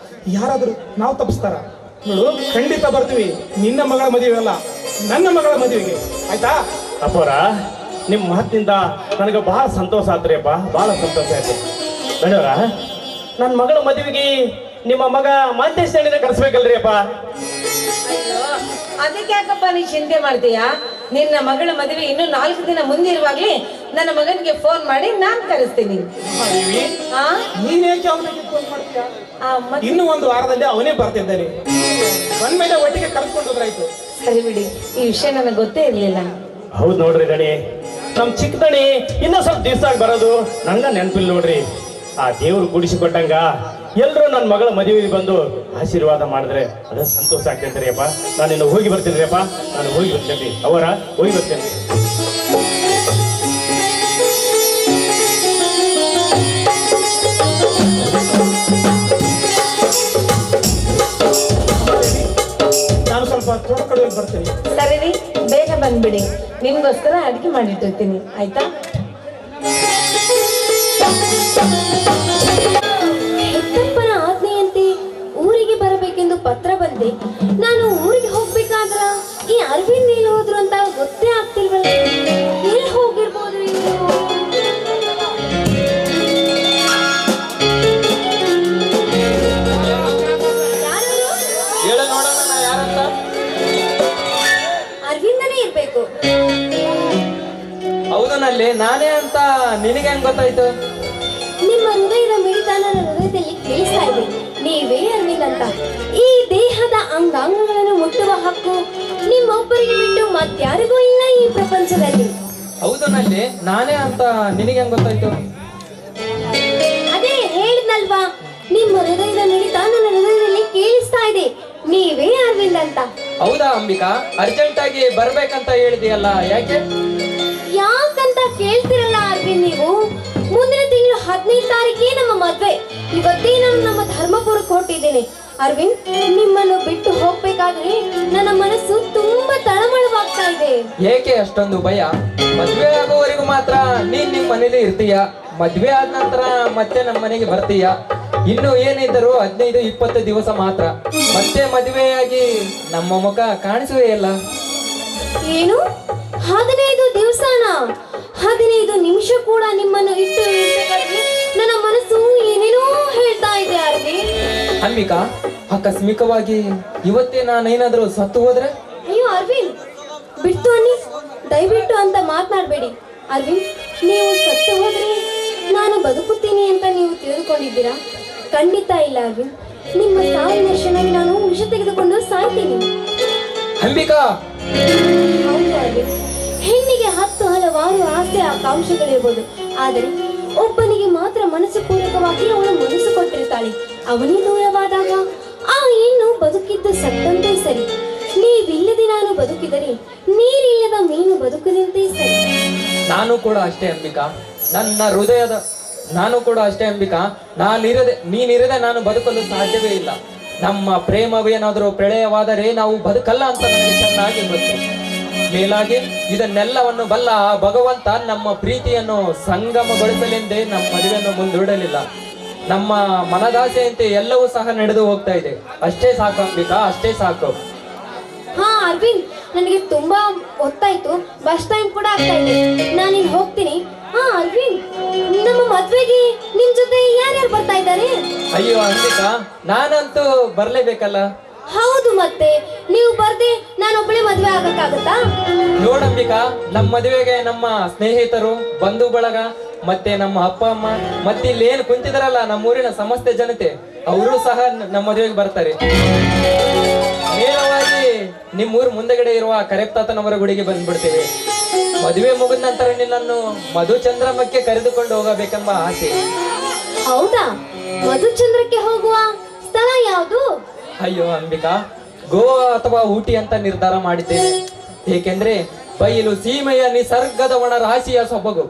ಯಾರಾದ್ರೂ ನಾವು ತಪ್ಪಿಸ್ತಾರ? ನೋಡು, ಖಂಡಿತ ಬರ್ತೀವಿ. ನಿನ್ನ ಮಗಳ ಮದುವೆ ಅಲ್ಲ, ನನ್ನ ಮಗಳ ಮದುವೆಗೆ, ಆಯ್ತಾ? ಅಪ್ಪರ, ನಿಮ್ಮ ಮಾತಿನಿಂದ ನನಗೆ ಬಹಳ ಸಂತೋಷ ಆತ್ರಿ ಅಪ್ಪ, ಬಹಳ ಸಂತೋಷ ಆಯ್ತು. ಬೇಡವರ, ನನ್ನ ಮಗಳ ಮದುವೆಗೆ ನಿಮ್ಮ ಮಗ ಮಾಂತೇಶ್ ದಣಿನ ಕರೆಸ್ಬೇಕಲ್ರಿ ಅಪ್ಪ. ಅಯ್ಯೋ ಅದಕ್ಕೆ ಯಾಕಪ್ಪ ನೀ ಚಿಂತೆ ಮಾಡ್ತೀಯಾ? ನಿನ್ನ ಮಗಳ ಮದುವೆ ಇನ್ನು 4 ದಿನ ಮುಂದಿರುವಾಗ್ಲೇ ನನ್ನ ಮಗನಿಗೆ ಫೋನ್ ಮಾಡಿ ನಾನ್ ಕರೆಸ್ತೀನಿ. ಆ? ನೀನೇಕೆ ಅವನಿಗೆ ಫೋನ್ ಮಾಡ್ತೀಯಾ? ಮತ್ತೆ ಇನ್ನು 1 ವಾರದಲ್ಲಿ ಅವನೇ ಬರ್ತಿದ್ದಾನೆ. ಬಂದ್ಮೇಲೆ ಒಟ್ಟಿಗೆ ಕರ್ಕೊಂಡು ಹೋದ್ರಾಯ್ತು. ಸರಿ ಬಿಡಿ, ಈ ವಿಷಯ ನನಗೆ ಗೊತ್ತೇ ಇರ್ಲಿಲ್ಲ. ಹೌದ್ ನೋಡ್ರಿ ದಣಿ, ನಮ್ ಚಿಕ್ಕ ದಣಿ ಇನ್ನ ಸ್ವಲ್ಪ ದಿವಸ ಬರೋದು ನಂಗ ನೆನಪಿಲ್ಲ ನೋಡ್ರಿ. ಆ ದೇವ್ರು ಕೂಡಿಸಿಕೊಟ್ಟಂಗ ಎಲ್ರು ನನ್ನ ಮಗಳ ಮದುವೆಗೆ ಬಂದು ಆಶೀರ್ವಾದ ಮಾಡಿದ್ರೆ ಅದು ಸಂತೋಷ ಆಗ್ತೈತ್ರಿ ಅಪ್ಪ. ನಾನು ಇನ್ನು ಹೋಗಿ ಬರ್ತೀನಿ ಅಪ್ಪ, ನಾನು ಹೋಗಿ ಬರ್ತೇನೆ. ಅವರ ಹೋಗಿ ಬರ್ತೇನೆ. ನಾನು ಸ್ವಲ್ಪ ತೋಟ ಕಡೆ ಬರ್ತೇನೆ. ಸರಿ ರೀ, ಬೇಗ ಬಂದ್ಬಿಡಿ. ನಿಮ್ಗೋಸ್ಕರ ಅಡಿಗೆ ಮಾಡಿಟ್ಟಿರ್ತೀನಿ, ಆಯ್ತಾ? ಹೆತ್ತಪ್ಪನ ಆಜ್ಞೆಯಂತೆ ಊರಿಗೆ ಬರಬೇಕೆಂದು ಪತ್ರ ಬಂದೆ. ನಾನು ಊರಿಗೆ ಹೋಗ್ಬೇಕಾದ್ರ ಈ ಅರವಿಂದ್ ಎಲ್ಲಿ ಹೋದ್ರು ಅಂತ ಗೊತ್ತೇ ಆಗ್ತಿಲ್ವಲ್ಲ. ಎಲ್ಲಿ ಹೋಗಿರ್ಬೋದು ಇವ್ರು? ಅರವಿಂದನೇ ಇರ್ಬೇಕು. ಹೌದನಲ್ಲಿ ನಾನೇ ಅಂತ ನಿನಗೆ ಹೆಂಗ್ ಗೊತ್ತಾಯ್ತು? ನಿಮ್ಮ ಹೃದಯದ ಮಿಡಿತ ನನ್ನ ಹೃದಯದಲ್ಲಿ ಕೇಳಿಸ್ತಾ ಇದೆ. ನೀವೇ ಅರವಿಂದ್ ಅಂತ. ಈ ದೇಹದ ಅಂಗಾಂಗಗಳನ್ನು ಮುಟ್ಟುವ ಹಕ್ಕು ನಿಮ್ಮೊಬ್ಬರಿಗೆ ಬಿಟ್ಟು ಮತ್ಯಾರಿಗೂ ಇಲ್ಲ ಈ ಪ್ರಪಂಚದಲ್ಲಿ. ಹೌದನಲ್ಲಿ ನಾನೇ ಅಂತ ನಿನಗೆ ಹೆಂಗ್ ಗೊತ್ತಾಯ್ತು? ಅದೇ ಹೇಳಿದ್ನಲ್ವಾ, ನಿಮ್ಮ ಹೃದಯದ ಮಿಡಿತ ನನ್ನ ಹೃದಯದಲ್ಲಿ ಕೇಳಿಸ್ತಾ ಇದೆ. ನೀವೇ ಅರವಿಂದ್ ಅಂತ. ಹೌದಾ ಅಂಬಿಕಾ, ಅರ್ಜೆಂಟ್ ಆಗಿ ಬರ್ಬೇಕಂತ ಹೇಳಿದೆಯಲ್ಲ, ಯಾಕೆ? ಯಾಕಂತ ಕೇಳ್ತಿರಲ್ಲ ಅರವಿಂದ್ ನೀವು. ಮುಂದಿನ ತಿಂಗಳು 15 ತಾರೀಕಿಗೆ ನಮ್ಮ ಮದ್ವೆ. ಇವತ್ತೇ ನಾನು ನಮ್ಮ ಧರ್ಮಪುರಕ್ಕೆ ಹೊರಟಿದ್ದೇನೆ. ಅರವಿಂದ್, ನಿಮ್ಮನ್ನು ಬಿಟ್ಟು ಹೋಗ್ಬೇಕಾದ್ರೆ ನನ್ನ ಮನಸ್ಸು ತುಂಬಾ ತಳಮಳವಾಗ್ತಾ ಇದೆ. ಏಕೆ ಅಷ್ಟೊಂದು ಭಯ? ಮದ್ವೆ ಆಗೋವರೆಗೂ ಮಾತ್ರ ನೀನ್ ನಿಮ್ ಮನೇಲಿ ಇರ್ತೀಯ. ಮದ್ವೆ ಆದ ನಂತರ ಮತ್ತೆ ನಮ್ಮ ಮನೆಗೆ ಬರ್ತೀಯ. ಇನ್ನು ಏನಿದ್ದರೂ 15-20 ದಿವಸ ಮಾತ್ರ. ಮತ್ತೆ ಮದುವೆಯಾಗಿ ನಮ್ಮ ಮುಖ ಕಾಣಿಸುವೇ ಇಲ್ಲ. ಏನು 15 ದಿವಸನ? 15 ನಿಮಿಷ ಕೂಡ ನಿಮ್ಮನ್ನು ಇಟ್ಟು ಇರಬೇಕಾದ್ರೆ ನನ್ನ ಮನಸ್ಸು ಏನೇನೋ ಹೇಳ್ತಾ ಇದೆ ಅರವಿಂದ್. ಅಂಬಿಕಾ, ಆಕಸ್ಮಿಕವಾಗಿ ಇವತ್ತೇ ನಾನೇನಾದ್ರೂ ಸತ್ತು ಹೋದ್ರೆ? ಅಯ್ಯೋ ಅರವಿಂದ್, ಬಿಟ್ಟು ಅನ್ನಿ, ದಯವಿಟ್ಟು ಅಂತ ಮಾತನಾಡಬೇಡಿ. ಅರವಿಂದ್, ನೀವು ಸತ್ತು ಹೋದ್ರೆ ನಾನು ಬದುಕುತ್ತೀನಿ ಅಂತ ನೀವು ತಿಳಿದುಕೊಂಡಿದ್ದೀರಾ? ಖಂಡಿತ ಇಲ್ಲ ಅರವಿಂದ್. ನಿಮ್ಮ ಸಾವಿನ ಕ್ಷಣಕ್ಕೆ ನಾನು ವಿಷ ತೆಗೆದುಕೊಂಡು ಸಾಯ್ತೀನಿ. ಅಂಬಿಕಾ, ಹೌದು ಅರವಿಂದ್, ಹೆಣ್ಣಿಗೆ 10 ಹಲವಾರು ಆಸೆ ಆಕಾಂಕ್ಷೆಗಳಿರ್ಬೋದು. ಆದರೆ ಒಬ್ಬನಿಗೆ ಮಾತ್ರ ಮನಸ್ಸು ಪೂರಕವಾಗಿ ಅವಳು ಮನಸ್ಸು ಕೊಟ್ಟಿರ್ತಾಳೆ. ಅವನೇ ದೂರವಾದಾಗ ಆ ಹೆಣ್ಣು ಬದುಕಿದ್ದು ಸತ್ತಂತೆ ಸರಿ. ನೀವಿಲ್ಲದೆ ನಾನು ಬದುಕಿದರೆ ನೀರಿಲ್ಲದ ಮೀನು ಬದುಕದಂತೆ ಸರಿ. ನಾನು ಕೂಡ ಅಷ್ಟೇ ಅಂಬಿಕಾ. ನನ್ನ ಹೃದಯದ ನಾನು ಕೂಡ ಅಷ್ಟೇ ಅಂಬಿಕಾ. ನೀನಿರದೆ ನಾನು ಬದುಕಲು ಸಾಧ್ಯವೇ ಇಲ್ಲ. ನಮ್ಮ ಪ್ರೇಮವೇನಾದರೂ ಪ್ರಳಯವಾದರೆ ನಾವು ಬದುಕಲ್ಲ ಅಂತ ನನಗೆ ಚೆನ್ನಾಗಿ ಗೊತ್ತು. ಮೇಲಾಗಿ ಇದನ್ನೆಲ್ಲವನ್ನು ಬಲ್ಲ ಆ ಭಗವಂತ ನಮ್ಮ ಪ್ರೀತಿಯನ್ನು ಸಂಗಮಗೊಳಿಸಲೆಂದೇ ನಮ್ಮ ಮದುವೆಯನ್ನು ಮುಂದೂಡಲಿಲ್ಲ. ನಮ್ಮ ಮನದಾಸೆಯಂತೆ ಎಲ್ಲವೂ ಸಹ ನಡೆದು ಹೋಗ್ತಾ ಇದೆ. ಅಷ್ಟೇ ಸಾಕು ಅಂಬಿಕಾ, ಅಷ್ಟೇ ಸಾಕು. ಹಾ ಅರವಿಂದ್, ನನಗೆ ತುಂಬಾ ಹೊತ್ತಾಯ್ತು. ಬಸ್ ಟೈಮ್ ಕೂಡ ಆಗ್ತಾ ಇದೆ. ನಾನಿಲ್ಲಿ ಹೋಗ್ತೀನಿ. ಹಾ ಅರವಿಂದ್, ನಮ್ಮ ಮದ್ವೆಗೆ ನಿಮ್ ಜೊತೆ ಯಾರ್ಯಾರು ಬರ್ತಾ ಇದ್ದಾರೆ? ಅಯ್ಯೋ ಅಂಬಿಕಾ, ನಾನಂತೂ ಬರ್ಲೇಬೇಕಲ್ಲ. ಹೌದು, ಮತ್ತೆ ನೀವು ಬರ್ದೆ ನಾನೊಬ್ಬಳೆ ಮದ್ವೆ ಆಗಕ್ಕಾಗತ್ತಾ? ನೋಡಂಬಿಕಾ, ನಮ್ಮ ಮದುವೆಗೆ ನಮ್ಮ ಸ್ನೇಹಿತರು, ಬಂಧು ಬಳಗ, ಮತ್ತೆ ನಮ್ಮ ಅಪ್ಪ ಅಮ್ಮ, ಮತ್ತೆ ಇಲ್ಲಿ ಏನು ಕುಂತಿದಾರಲ್ಲ ನಮ್ಮೂರಿನ ಸಮಸ್ತ ಜನತೆ, ಅವರು ಸಹ ನಮ್ಮ ಮದುವೆಗೆ ಬರ್ತಾರೆ. ನೇರವಾಗಿ ನಿಮ್ಮೂರ್ ಮುಂದೆಗಡೆ ಇರುವ ಕರೆಪ್ತಾತನವರ ಗುಡಿಗೆ ಬಂದ್ಬಿಡ್ತೇವೆ. ಮದುವೆ ಮುಗಿದ ನಂತರ ನಿನ್ನನ್ನು ಮಧುಚಂದ್ರಮಕ್ಕೆ ಕರೆದುಕೊಂಡು ಹೋಗಬೇಕೆಂಬ ಆಸೆ. ಹೌದಾ? ಮಧುಚಂದ್ರಕ್ಕೆ ಹೋಗುವ ಸ್ಥಳ ಯಾವುದು? ಅಯ್ಯೋ ಅಂಬಿಕಾ, ಗೋವಾ ಅಥವಾ ಊಟಿ ಅಂತ ನಿರ್ಧಾರ ಮಾಡಿದ್ದೇನೆ. ಏಕೆಂದ್ರೆ ಬಯಲು ಸೀಮೆಯ ನಿಸರ್ಗದ ಒಣ ರಾಶಿಯ ಸೊಬಗು,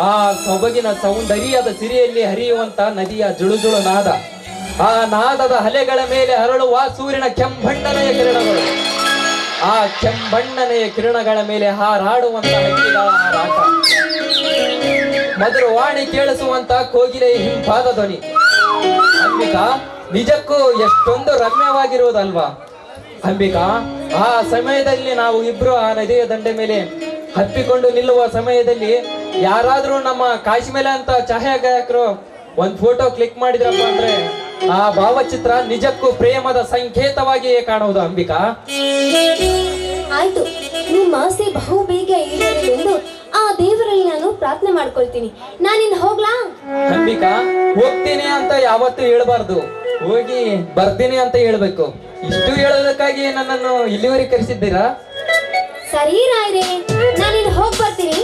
ಆ ಸೊಬಗಿನ ಸೌಂದರ್ಯದ ಸಿರಿಯಲ್ಲಿ ಹರಿಯುವಂತ ನದಿಯ ಜುಳುಜುಳು ನಾದ, ಆ ನಾದದ ಅಲೆಗಳ ಮೇಲೆ ಹರಳುವ ಸೂರ್ಯನ ಕೆಂಬಣ್ಣನೆಯ ಕಿರಣಗಳು, ಆ ಕೆಂಬಣ್ಣನೆಯ ಕಿರಣಗಳ ಮೇಲೆ ಹಾರಾಡುವಂತ ಹಕ್ಕಿಗಳ ಹಾರಾಟ, ಮಧುರವಾಣಿ ಕೇಳಿಸುವಂತ ಕೋಗಿಲೆಯ ಹಿಂಪಾದ ಧ್ವನಿ. ಅಂಬಿಕಾ, ನಿಜಕ್ಕೂ ಎಷ್ಟೊಂದು ರಮ್ಯವಾಗಿರುವುದಲ್ವಾ? ಅಂಬಿಕಾ, ಆ ಸಮಯದಲ್ಲಿ ನಾವು ಇಬ್ರು ಆ ನದಿಯ ದಂಡೆ ಮೇಲೆ ಹತ್ತಿಕೊಂಡು ನಿಲ್ಲುವ ಸಮಯದಲ್ಲಿ ಯಾರಾದ್ರೂ ನಮ್ಮ ಕಾಶ್ಮೀರ ಅಂತ ಛಾಯಾಗ್ರಾಹಕರು ಒಂದ್ ಫೋಟೋ ಕ್ಲಿಕ್ ಮಾಡಿದ್ರಪ್ಪ ಅಂದ್ರೆ ಆ ಭಾವಚಿತ್ರ ನಿಜಕ್ಕೂ ಪ್ರೇಮದ ಸಂಕೇತವಾಗಿಯೇ ಕಾಣುವುದು ಅಂಬಿಕಾ. ಆಯ್ತು, ನಿಮ್ಮ ಆಸೆ ಬಹು ಬೇಗ ಈಡೇರಲೆಂದು ಆ ದೇವರಲ್ಲಿ ನಾನು ಪ್ರಾರ್ಥನೆ ಮಾಡ್ಕೊಳ್ತೀನಿ. ನಾನಿನ್ ಹೋಗ್ಲಾ? ಅಂಬಿಕಾ, ಹೋಗ್ತೀನಿ ಅಂತ ಯಾವತ್ತೂ ಹೇಳ್ಬಾರ್ದು, ಹೋಗಿ ಬರ್ತೀನಿ ಅಂತ ಹೇಳ್ಬೇಕು. ಇಷ್ಟು ಹೇಳೋದಕ್ಕಾಗಿ ನನ್ನನ್ನು ಇಲ್ಲಿವರೆಗೆ ಕರೆಸಿದ್ದೀರಾ? ಸರಿ ರಾಯ್ರೆ, ನಾನಿನ್ ಹೋಗ್ ಬರ್ತೀನಿ.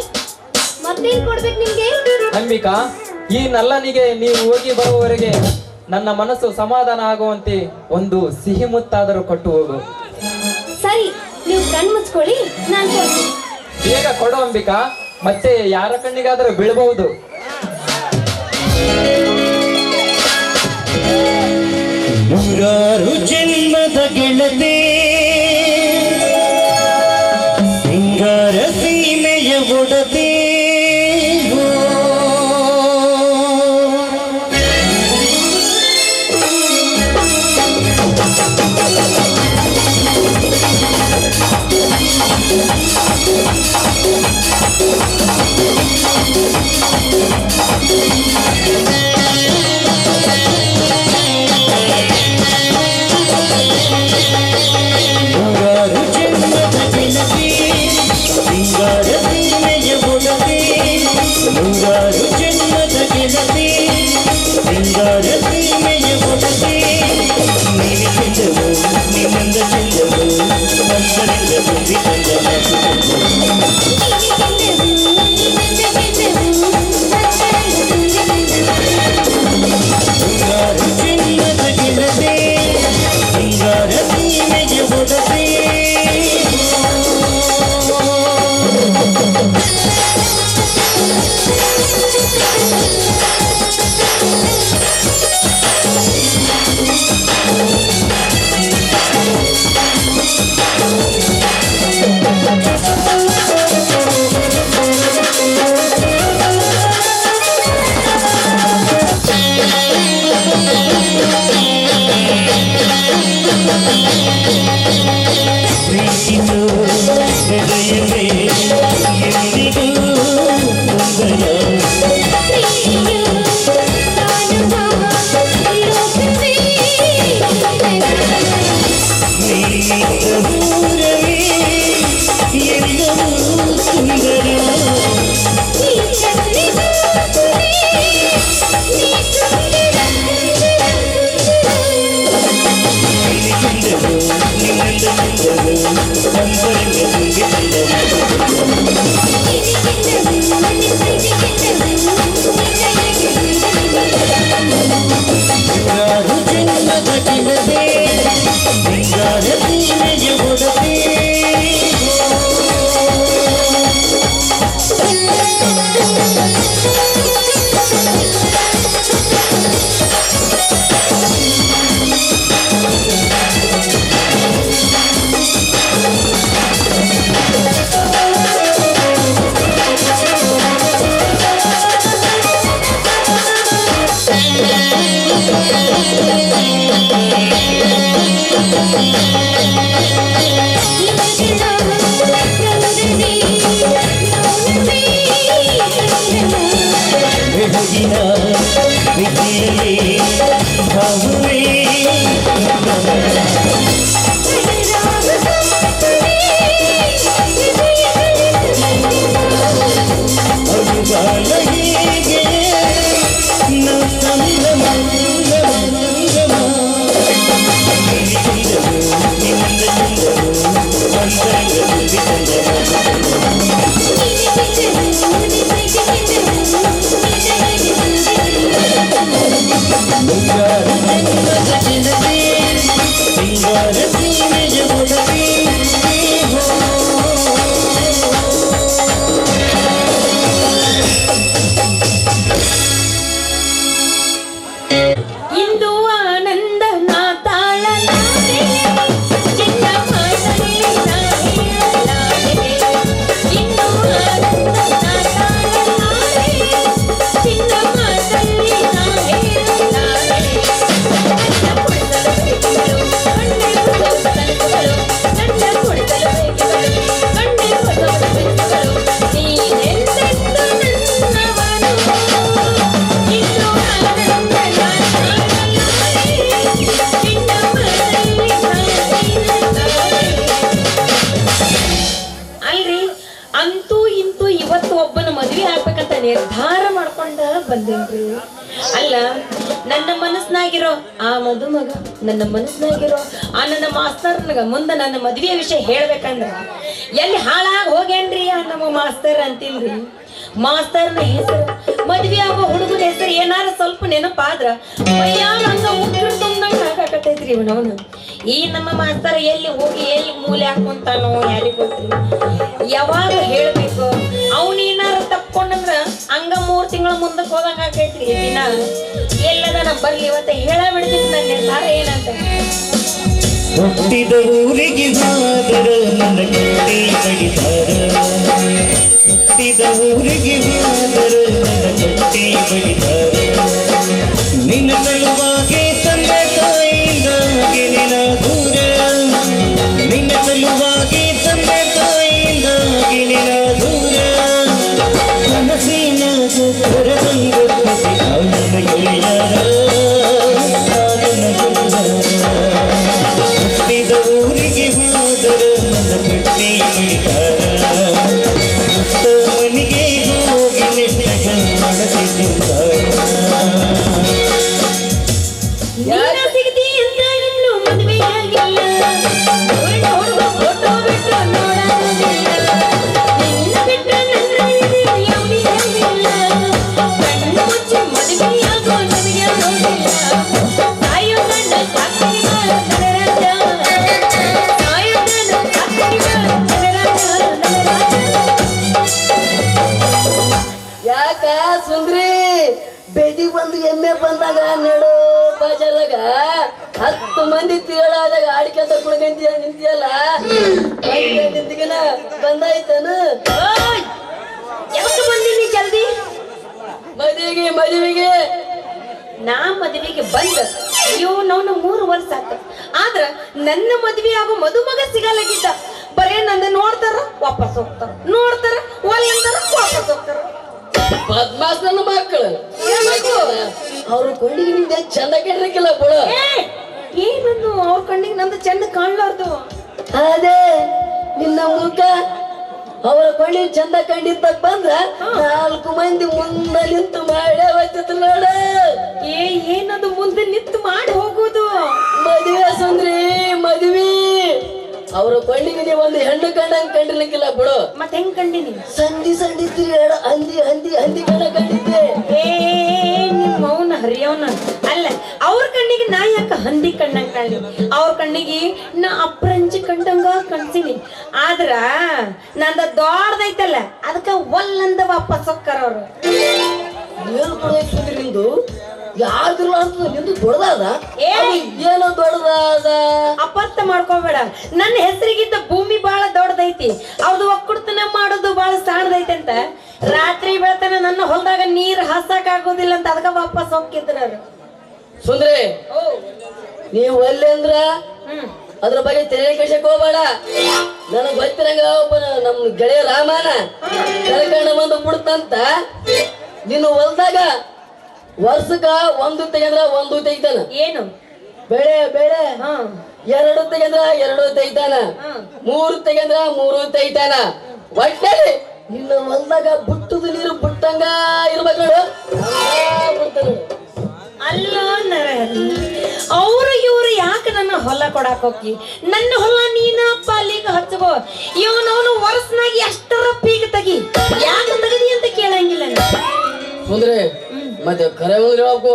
ಮತ್ತೇನ್ ಕೊಡ್ಬೇಕು ನಿಮ್ಗೆ? ಅಂಬಿಕಾ, ಈ ನಲ್ಲನಿಗೆ ನೀವು ಹೋಗಿ ಬರುವವರೆಗೆ ನನ್ನ ಮನಸ್ಸು ಸಮಾಧಾನ ಆಗುವಂತೆ ಒಂದು ಸಿಹಿ ಮುತ್ತಾದರೂ ಕೊಟ್ಟು ಹೋಗು. ಸರಿ, ನೀವು ಕಣ್ ಮುಚ್ಕೊಳ್ಳಿ, ನಾನ್ ಕೊಡ್ತೀನಿ. ಬೇಗ ಕೊಡು ಅಂಬಿಕಾ, ಮತ್ತೆ ಯಾರ ಕಣ್ಣಿಗಾದರೂ ಬೀಳಬಹುದು. ನೂರಾರು ಜನ್ಮದ ಗೆಳತಿ ಸಿಂಗಾರ ಸೀಮೆಯ ಒಡತಿ ಮನಸ್ನಾಗಿರೋ ಆ ಮದುಮಗ, ನನ್ನ ಮನಸ್ನಾಗಿರೋ ಆ ನನ್ನ ಮಾಸ್ತರ್ನಗ ಮುಂದೆ ನನ್ನ ಮದ್ವೆಯ ವಿಷಯ ಹೇಳ್ಬೇಕಂದ್ರ ಎಲ್ಲಿ ಹಾಳಾಗಿ ಹೋಗ್ಯಾನ್ರಿ ಆ ನಮ್ಮ ಮಾಸ್ತರ್ ಅಂತಿಲ್ರಿ. ಮಾಸ್ತರ್ನ ಹೆಸರು, ಮದ್ವೆ ಆಗೋ ಹುಡುಗನ ಹೆಸರು ಏನಾರ ಸ್ವಲ್ಪ ನೆನಪಾದ್ರ ಮೈಯಾಗ ಹಂಗ ಉಗ್ರ ತುಂಬ್ದಂಗ ಆಗಾಕತೈತ್ರಿ ಇವನವನು. ಈ ನಮ್ಮ ಮಾಸ್ತರ್ ಎಲ್ಲಿ ಹೋಗಿ ಎಲ್ಲಿ ಮೂಲೆ ಹಾಕೊಂತಾನೋ ಯಾರಿಗ ಗೊತ್ತ್ರಿ. ಯಾವಾಗ ಹೇಳ್ಬೇಕು ಅವನೇನಾರ ತಪ್ಕೊಂಡಂದ್ರ ಹಂಗ 3 ತಿಂಗಳ ಮುಂದಕ್ಕೆ ಹೋದಂಗ ಆಕೈತ್ರಿ. ದಿನ ಎಲ್ಲದನ ಬರ್ಲಿ ಇವತ್ತ ಹೇಳ ಬಿಡ್ತೀನಿ ನನ್ನ ನಿರ್ಧಾರ ಏನಂತ. ಹುಟ್ಟಿದ ಊರಿಗೆ ಹೋದರ ನನ್ನ ಕಟ್ಟಿ ಬಡಿದಾರ, ಹುಟ್ಟಿದ ಊರಿಗೆ ಹೋದರ ನನ್ನ ಕಟ್ಟಿ ಬಡಿದಾರ. ನಿನ್ನ ಸಲುವಾಗಿ ತಂದೆ ತಾಯಿಯಿಂದಾಗಿ ನಿನ್ನ ದೂರ, ನಿನ್ನ ಸಲುವಾಗಿ ತಂದೆ ತಾಯಿಯಿಂದಾಗಿ ನಿನ್ನ ದೂರ. ಕನಸಿನ ಹೊರಬಂದು ನನ್ನ ಗೆಳೆಯರ ಹುಟ್ಟಿದ ಊರಿಗೆ ಹೋದರೆ ನನ್ನ ಕಟ್ಟಿ ಬಿಡ್ತಾರ, ಮನೆಗೆ ಹೋಗಿ ನೆಟ್ಟಗ ಮಾಡತಿದ್ದಾರೆ. ಸಿಗತಿ ಅಂತ ಇನ್ನು ಮದುವೆಯಾಗಿಲ್ಲ, ಹುಡುಗ ಫೋಟೋ ಬಿಟ್ಟು ನೋಡೋದಿಲ್ಲ, ನಿನ್ನ ಬಿಟ್ಟ ನನ್ನ ಯಾವಿಲ್ಲ, ಕಣ್ಣು ಮುಚ್ಚಿ ಮದುವೆಯಾಗೋ ನನಗೆ ಹೋಗಿಲ್ಲ. ಸಾಯೋ ಗಂಡ ಸಾಕಿಗಳ ನಗರಾಜ, ಸಾಯೋ ಗಂಡ ಸಾಕಿಗಳ ನಗರಾಜ, ಯಾಕ ಸುಂದ್ರಿ ಬೆಡಿ ಬಂದು ಎಮ್ಮೆ ಬಂದಾಗ ನಡು ಬಜಾರಾಗ 10 ಮಂದಿ ತಿರುಳಾದಾಗ ಆಡ್ಕೊಂತ ಕುಳ್ಕಂತೀಯ ನಿಂತಿಯಲ್ಲ, ನಿಂತಿಗೆನ ಬಂದಾಯ್ತನು? ಯಾಕೆ ಬಂದೀನಿ ಜಲ್ದಿ? ಮದುವೆಗೆ ನಾ ಮದುವೆಗೆ ಬಂದ ಇವನವನು 3 ವರ್ಷ ಆತ. ಆದ್ರ ನನ್ನ ಮದುವೆ ಆಗೋ ಮದುಮಗ ಸಿಗಲಾಗಿದ್ದ. ಬರೇ ನಂದ ನೋಡ್ತಾರ ವಾಪಸ್ ಹೋಗ್ತಾರ, ನೋಡ್ತಾರ ಒಲ್ಲಂತಾರ ವಾಪಸ್ ಹೋಗ್ತಾರ. ಬದ್ಮಾಸ್ ನನ್ನ ಮಕ್ಕಳು ಅವ್ರ ಕೊಂಡಿಗೆ ನಿಂದ ಚಂದ ಕೆಡ್ರಕ್ಕಿಲ್ಲ ಬಿಡು. ಏನನ್ನು ಅವ್ರ ಕಣ್ಣಿಗೆ ನಂದು ಚಂದ ಕಾಣ್ಲಾರ್ದು. ಅದೇ ನಿನ್ನ ಮುಖ ಅವರ ಕೊಳ್ಳಿ ಚಂದ ಕಂಡಿದ್ದಾಗ ಬಂದ್ರ 4 ಮಂದಿ ಮುಂದೆ ನಿಂತು ಮಾಡೇ ಹೋಗ್ತಿತ್ತು ನೋಡ. ಏನದು ಮುಂದೆ ನಿಂತು ಮಾಡಿ ಹೋಗುದು? ಮದುವೆ ಸುಂದ್ರಿ ಮದುವೆ. ಅವರ ಕೊಂಡಿಗೆ ನೀವು ಒಂದು ಹೆಣ್ಣು ಕಂಡಂಗ್ ಕಂಡಿರ್ಲಿಕ್ಕಿಲ್ಲ ಬಿಡು. ಮತ್ತೆ ಹೆಂಗ್ ಕಂಡಿನಿ? ಸಂಡಿ ತಿರುಗಾಡ ಹಂದಿ ಕಣ ಕಂಡಿದ್ದೆ. ನಿಮ್ಮ ಮೌನ ಹರಿಯವನ ಅಲ್ಲ. ಅವ್ರ ಕಣ್ಣಿಗೆ ನಾ ಯಾಕ ಹಂದಿ ಕಣ್ಣಂಗ್ ಕಾಣಿ? ಅವ್ರ ಕಣ್ಣಿಗೆ ನಾ ಅಪ್ರಂಜಿ ಕಂಡಂಗ ಕಣ್ಸಿನಿ. ಆದ್ರ ನಂದ ದೊಡ್ಡದೈತಲ್ಲ ಅದಕ್ಕ ಒಲ್ಲಂದ ವಾಪಸ್ ಹೋಗ್ತಾರ ಅವ್ರು. ಏನು ಕೊಡೋದ್ರಿ ನಿಂದು? ಯಾರ್ದಿಲ್ಲ ಅಂತ ನಿಂದು ದೊಡ್ಡದಾದ? ಏನೋ ದೊಡ್ಡದಾದ ಅಪಾರ್ಥ ಮಾಡ್ಕೋಬೇಡ. ನನ್ನ ಹೆಸರಿಗಿದ್ದ ಭೂಮಿ ಬಹಳ ದೊಡ್ಡದೈತಿ, ಅವ್ರದ್ದು ಒಕ್ಕುಡ್ತನ ಮಾಡೋದು ಬಹಳ ಸಣ್ಣದೈತೆ ಅಂತ. ರಾತ್ರಿ ಬೆಳತನ ನನ್ನ ಹೊಲದಾಗ ನೀರ್ ಹಾಸಕ್ ಆಗೋದಿಲ್ಲ ಅಂತ ಅದಕ್ಕ ವಾಪಸ್ ಹೋಗಿದ್ರು. ಸುಂದ್ರಿ ನೀವು ಒಲ್ಲೆ ಅಂದ್ರ ಅದ್ರ ಬಗ್ಗೆ ತೆರೆ ಕಳ್ಸಕ್ ಹೋಗ್ಬೇಡ. ನನಗ್ ಗೊತ್ತಿರಂಗ ಒಬ್ಬ ನಮ್ ಗೆಳೆಯ ರಾಮನ ಕಳ್ಕೊಂಡ ಬಂದು ಬಿಡುತ್ತಂತ. ನೀನು ಹೊಲ್ದಾಗ ವರ್ಷಕ್ಕ 1 ತೆಗೆದ್ರ 1 ತೆಗಿತಾನ. ಏನು ಬೆಳೆ 2 ತೆಗೆದ್ರ 2 ತೆಗಿತಾನ, 3 ತೆಗೆದ್ರ 3 ತೆಗಿತಾನ. ಒಟ್ಟಲ್ಲಿ ನಿನ್ನ ಹೊಲ್ದಾಗ ಬುಟ್ಟದ ನೀರು ಬಿಟ್ಟಂಗ ಇರ್ಬೇಕು ನೋಡು. ಅಲ್ಲ ನರಹರಿ, ಅವ್ರು ಇವ್ರು ಯಾಕೆ ನನ್ನ ಹೊಲ ಕೊಡಾಕ್ ಹೋಗಿ? ನನ್ನ ಹೊಲ ನೀನ ಪಾಲಿಗೆ ಹಚ್ಚಗೋ. ಇವನವನು ವರ್ಷನಾಗಿ ಎಷ್ಟರ ಪೀಕ್ ತೆಗಿ, ಯಾಕೆ ತೆಗದಿ ಅಂತ ಕೇಳಂಗಿಲ್ಲ. ಅಂದ್ರೆ ಮತ್ತೆ ಕರೆ ಹೇಳ್ಬೇಕು.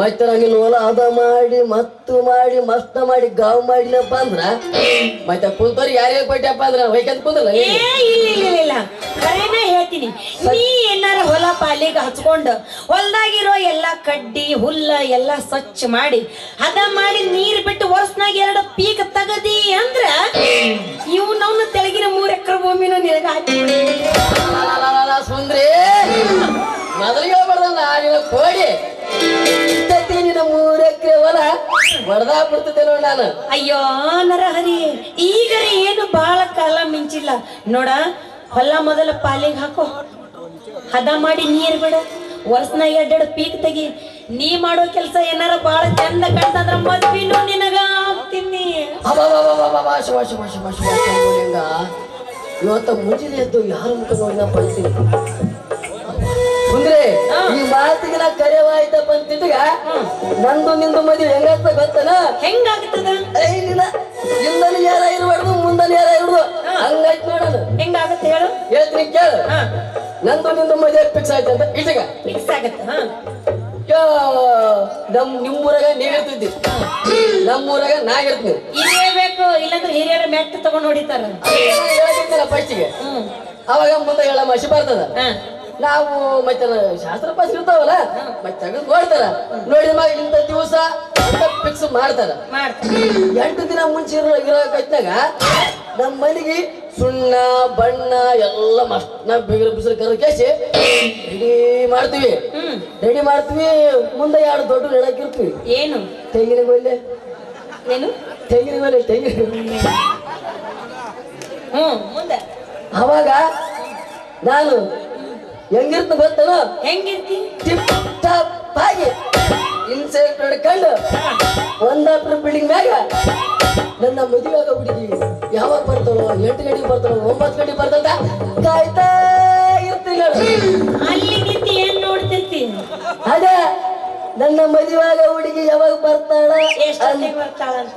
ಮತ್ತೆ ನಿನ್ನ ಹೊಲ ಅದ ಮಾಡಿ ಮಸ್ತ ಮಾಡಿ ಗಾವ್ ಮಾಡಿನಪ್ಪ ಅಂದ್ರ ಮತ್ತೆ ಕುಂತವ್ರು ಯಾರ್ಯಾರು ಕೊಟ್ಟಪ್ಪ ಅಂದ್ರ ಹೊಯ್ಕಂತ ಕುಂದಲ್ಲ. ಇಲ್ಲ ಕರೆನ ಹೇಳ್ತೀನಿ. ನೀ ಏನಾರ ಹೊಲ ಪಾಲಿಗೆ ಹಚ್ಕೊಂಡು ಹೊಲ್ದಾಗಿರೋ ಎಲ್ಲಾ ಕಡ್ಡಿ ಹುಲ್ಲ ಎಲ್ಲಾ ಸ್ವಚ್ಛ ಮಾಡಿ ಹದ ಮಾಡಿ ನೀರ್ ಬಿಟ್ಟು ವರ್ಷನಾಗ 2 ಪೀಕ್ ತಗದಿ ಅಂದ್ರ ಇವು ನಾವು ತೆಳಗಿನ 3 ಎಕರೆ ಭೂಮಿನೂ ನಿನಗ ಹಾಕಿ ಸುಂದ್ರಿ ಮೊದಲಿಗೆ ಬಡ್ದಲ್ಲ ನೀನು ಕೋಡಿ ನಿನ್ನ 3 ಎಕರೆ ಹೊಲ ಬಡ್ದಾ ಬಿಡ್ತಿದ್ದೆ ನೋಡ್ ನಾನು. ಅಯ್ಯೋ ನರಹರಿ, ಈಗರೆ ಏನು ಬಹಳ ಕಾಲ ಮಿಂಚಿಲ್ಲ ನೋಡ. ಹೊಲ ಮೊದಲ ಪಾಲಿಗೆ ಹಾಕೋ, ಹದ ಮಾಡಿ ನೀರ್ ಬಿಡ, ವರ್ಷನಾಗ 2 ಪೀಕ್ ತೆಗಿ. ನೀ ಮಾಡೋ ಕೆಲಸ ಏನಾರ ಬಹಳ ಚಂದ ಕಾಣ್ತಂದ್ರ ಮದ್ವಿನೂ ನಿನಗ ಆಗ್ತೀನಿ. ಇವತ್ತ ಮುಂಜಿನ ಎದ್ದು ಯಾರ ಮುಖ ನೋಡಿನ ಪಡ್ತೀನಿ. ಅಂದ್ರೆ ಈ ಮಾತಿಗೆ ನಾ ಕರೆವಾಯ್ತಪ್ಪ ಅಂತಿದ್ದಾಗ ನಂದು ನಿಂದು ಮದುವೆ ಹೆಂಗಾಗ್ತ ಗೊತ್ತನ? ಹೆಂಗಾಗ್ತದ? ಏನಿಲ್ಲ, ಹಿಂದನು ಯಾರ ಇರ್ಬಾರ್ದು ಮುಂದನು ಯಾರ ಇರ್ಬಾರ್ದು ಹಂಗಾಯ್ತು ನೋಡೋಣ. ಹೆಂಗಾಗತ್ತೆ ಹೇಳು? ಹೇಳ್ತೀನಿ ಕೇಳು. ನಂದು ನಿಂದು ಮದುವೆ ಫಿಕ್ಸ್ ಆಯ್ತು ಅಂತ ಇಟ್ಟಾಗ ಫಿಕ್ಸ್ ಆಗತ್ತ. ನಿಮ್ಮೂರಾಗ ನೀವಿರ್ತಿದ್ದಿ, ನಮ್ಮೂರಾಗ ನಾ ಇರ್ತೀನಿ. ಇದೇ ಬೇಕು, ಇಲ್ಲಾಂದ್ರೆ ಹಿರಿಯರ ಮೆಟ್ಟ ತಗೊಂಡ್ ಹೊಡಿತಾರ. ಹೇಳ್ತಿದ್ದಲ್ಲ ಫಸ್ಟಿಗೆ, ಅವಾಗ ಮುಂದೆ ಹೇಳ ಮಸಿ ಬರ್ತದ. ನಾವು ಮತ್ತೆ ಶಾಸ್ತ್ರ ಪಾಸ್ ಇರ್ತಾವಲ್ಲ, ಮತ್ತೆ ತೆಗೆದು ನೋಡ್ತಾರ. ನೋಡಿದ ಮ್ಯಾಗ ಇಂಥ ದಿವಸ ಅಂತ ಫಿಕ್ಸ್ ಮಾಡ್ತಾರ. 8 ದಿನ ಮುಂಚೆ ಇರೋ ಕತ್ನಾಗ ನಮ್ಮ ಮನೆಗೆ ಸುಣ್ಣ ಬಣ್ಣ ಎಲ್ಲ ಮಸ್ತ್ ಬಿಗಿರ ಬಿಸಿಲು ಕರ ಕೇಸಿ ರೆಡಿ ಮಾಡ್ತೀವಿ. ಮುಂದೆ 2 ದೊಡ್ಡ ನೆಡಕಿರ್ತೀವಿ. ಏನು? ತೆಂಗಿನ ಗೊಲ್ಲೆ. ಏನು? ತೆಂಗಿನ ಗೊಲ್ಲೆ, ತೆಂಗಿನ. ಮುಂದೆ ಅವಾಗ ನಾನು ಹೆಂಗಿರ್ತ ಗೊತ್ತೇನೋ? ಹೆಂಗಿರ್ತಿ? ಟಿಪ್ ಟಾಪ್ ಆಗಿ ಇನ್ಸೆಕ್ಟ್ ಹೊಡ್ಕೊಂಡು ಒಂದಾಪುರ ಬಿಲ್ಡಿಂಗ್ ಮ್ಯಾಗ ನನ್ನ ಮದುವೆಯಾಗ ಹುಡುಗಿ ಯಾವಾಗ ಬರ್ತಾಳೋ, 8 ಗಂಟೆಗೆ ಬರ್ತಾಳೋ, 9 ಗಂಟೆಗೆ ಬರ್ತಂತ ಕಾಯ್ತಾ ಇರ್ತೀನಿ. ಅಲ್ಲಿ ನಿಂತು ಏನ್ ನೋಡ್ತಿರ್ತಿ? ಅದೇ ನನ್ನ ಮದುವೆಯಾಗ ಹುಡುಗಿ ಯಾವಾಗ ಬರ್ತಾಳ, ಎಷ್ಟೊತ್ತಿಗೆ ಬರ್ತಾಳ ಅಂತ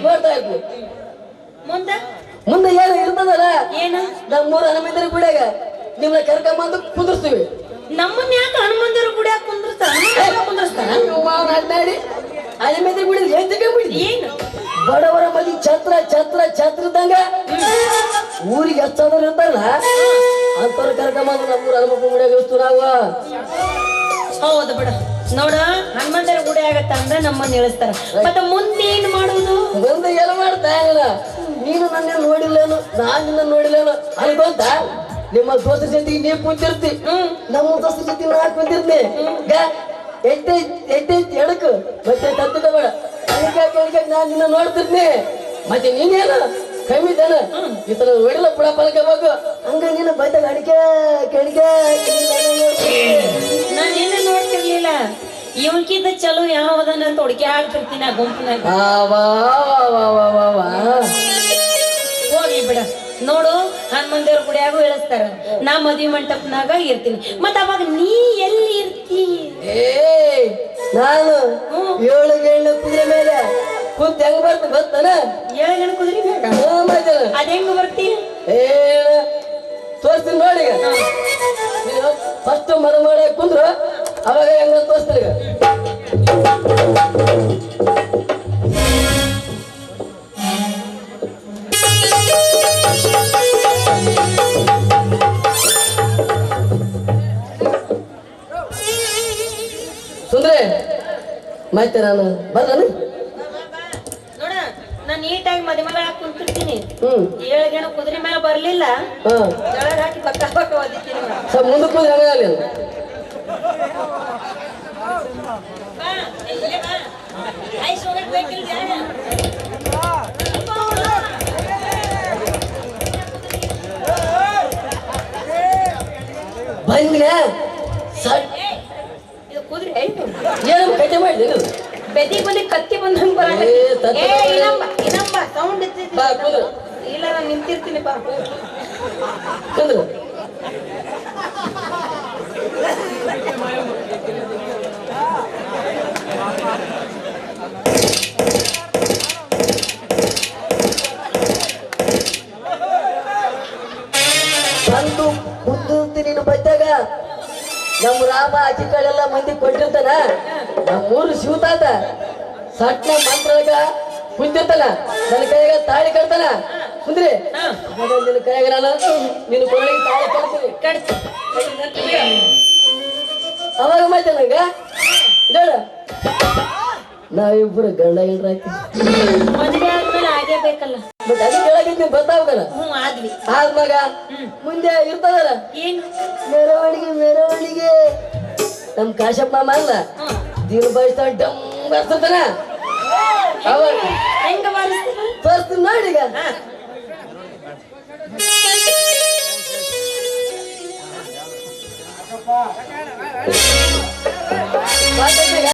ನೋಡ್ತಾ ಇರ್ತೀನಿ. ಮುಂದೆ ಏನು ಇರ್ತದಲ್ಲ, ಏನು? ನಮ್ಮೂರ ಹನುಮಂದಿರ ಗುಡಿಯಾಗ ನಿಮ್ನ ಕರ್ಕೊಂಬಂದು ಕುಂದಿರ್ತೀವಿ. ನಮ್ಮನ್ನ ಯಾಕೆ ಹನುಮಂದಿರ ಗುಡಿಯಾಗ ಕುಂದಿರ್ತಾರ? ಮಾತನಾಡಿ ಹನುಮಂದಿರ ಗುಡಿ ಎದ್ಕೊಂಡ್ಬಿಡಿ. ಏನು? ಬಡವರ ಮದಿ ಛತ್ರ ಛತ್ರ ಛತ್ರದಂಗ ಊರಿಗೆ ಹೆಚ್ಚಾದ್ರು ಇರ್ತಾರಲ್ಲ ಅಂತವ್ರ ಕರ್ಕೊಂಬಂದು ನಮ್ಮೂರ ಹನುಮಪ್ಪ ಗುಡಿಯಾಗ ಇರ್ತೀವಿ ನಾವು. ಹೌದು ಬಿಡ. ನೋಡ, ಹನುಮಂತರ ಗುಡಿ ಆಗತ್ತ ಅಂದ್ರೆ ನಮ್ಮನ್ನ ಇಳಿಸ್ತಾರ. ಮತ್ತೆ ಮುಂದೆ ಏನ್ ಮಾಡುದು? ಮುಂದೆ ಏನು ಮಾಡ್ತಾ ಇಲ್ಲ. ನೀನು ನನ್ನ ನೋಡಿಲ್ಲೇನು, ನಾನ್ ನಿನ್ನ ನೋಡಿಲ್ಲೇನು ಅನ್ಕೊಂತ ನಿಮ್ಮ ದೋಸ್ತ ಜೊತೆಗೆ ನೀವ್ ಕುಂತಿರ್ತಿ, ನಮ್ಮ ದೋಸ್ತ ಜೊತೆ ನಾ ಕುಂತಿರ್ತೀನಿ. ಎಡಕು ಮತ್ತೆ ತತ್ತಬೇಡ ಅದಕ್ಕೆ ನಾನ್ ನಿನ್ನ ನೋಡ್ತಿರ್ತೀನಿ. ಮತ್ತೆ ನೀನೇನು ಕಮ್ಮಿದ್ದಾನ ಈ ತರ ನೋಡಿಲ್ಲ ಪುಡ ಪಲಕ ಹೋಗು ಹಂಗ ನೀನು ಬೈತಾಗ ಅಡಿಕೆ ಕೆಡಿಕೆ ನಾನು ನಿನ್ನ ನೋಡ್ತಿರ್ಲಿಲ್ಲ. ಇವನ್ಕಿಂತ ಚಲೋ ಯಾವದನ್ನ ತೊಡಕೆ ಹಾಕ್ತಿರ್ತೀನಿ ಆ ಗುಂಪಿನಾಗ. ಹೋಗಿ ಬಿಡ. ನೋಡು, ಹನುಮಂದೇವ್ರ ಗುಡಿಯಾಗೂ ಇಳಿಸ್ತಾರ, ನಾ ಮದ್ವಿ ಮಂಟಪನಾಗ ಇರ್ತೀನಿ. ಮತ್ತ ಅವಾಗ ನೀ ಎಲ್ಲಿ ಇರ್ತಿ? ನಾನು 7 ಗೇಣು ಕುದುರೆ ಮೇಲೆ ಕುಂತ ಹೆಂಗ್ ಬರ್ತ ಗೊತ್ತಾನ? 7 ಗೇಣು ಕುದುರೆ ಬೇಕಾ? ಅದ ಹೆಂಗ ಬರ್ತಿ? ತೋರಿಸ್ತೀನಿ ನೋಡಿ. ಫಸ್ಟ್ ಮದ ಮಾಡಿ ಕುಂದ್ರು ಅವಾಗ ಹೆಂಗ ತೋರಿಸ್ತೀನಿ. ಸುಂದ್ರೆ ಮತ್ತೆ ನಾನು ಬರ್ಲಾನು? ನೋಡ, ನಾನು ನೀಟಾಗಿ ಮದುವೆ ಕುಂತಿರ್ತೀನಿ. 7 ಗೇಣು ಕುದುರೆ ಮೇಲೆ ಬರ್ಲಿಲ್ಲ, ಕೆಳಗೆ ಹಾಕಿ ಪಕ್ಕ ಪಕ್ಕ ಓದಿತೀನಿ. ಮುಂದಕ್ಕೆ ಹೋದ್ರೆ ಹಂಗಾಗಲಿ ಬಂದಿನ ಕುದುರೆ ಏನು ಕತೆ ಮಾಡಿ ಬೆದಿ ಬಂದಿ ಕತ್ತಿ ಬಂದಂಗ್ ಬರ ಸೌಂಡ್ ಇಲ್ಲ, ನಾನು ನಿಂತಿರ್ತೀನಿ ಬಾ. ಬಂದು ಕುಂದಿರ್ತಿ ನೀನು ಬದ್ದಾಗ ನಮ್ಮ ರಾಮ ಆಚಿ ಕಡೆಲ್ಲ ಮಂದಿ ಕೊಟ್ಟಿರ್ತಾನ. ನಮ್ಮೂರು ಶಿವತಾತ ಸಟ್ನ ಮಂತ್ರೊಳಗ ಕುಂತಿರ್ತಾನ, ನನ್ನ ಕೈಯಾಗ ತಾಳಿ ಕಟ್ತಾನ. ಕುಂದ್ರಿ ನಿನ್ನ ಕೈಯಾಗ ನಾನು ನಿನ್ನ ಕೊರಳಿಗೆ ತಾಳಿ ಕಟ್ತೀನಿ. ಅವಾಗ ಮತ್ತೆ ನಂಗ ಇದಾಳ ನಾವಿಬ್ಬರು ಗಂಡ ಹೆಂಡ್ರಾಯ್ತಿ. ಮದುವೆ ಆದ್ಮೇಲೆ ಆಗೇ ಬೇಕಲ್ಲ. ಬಟ್ ಅದಕ್ಕೆ ಹೇಳಾಗಿದ್ದೀನಿ ಗೊತ್ತಾಗಲ್ಲ. ಆದ್ವಿ ಆದ್ಮಾಗ ಮುಂದೆ ಇರ್ತದಲ್ಲ ಏನು ಮೆರವಣಿಗೆ ನಮ್ ಕಾಶಪ್ಪ ಮಾಮ ಅಲ್ಲ ದೀನ ಬಾಯಿಸ್ತಾವ ಡಮ್ ಬರ್ತಾನ. ಅವಾಗ ಹೆಂಗ ತೋರಿಸ್ತೀನಿ ನೋಡಿ. ಈಗ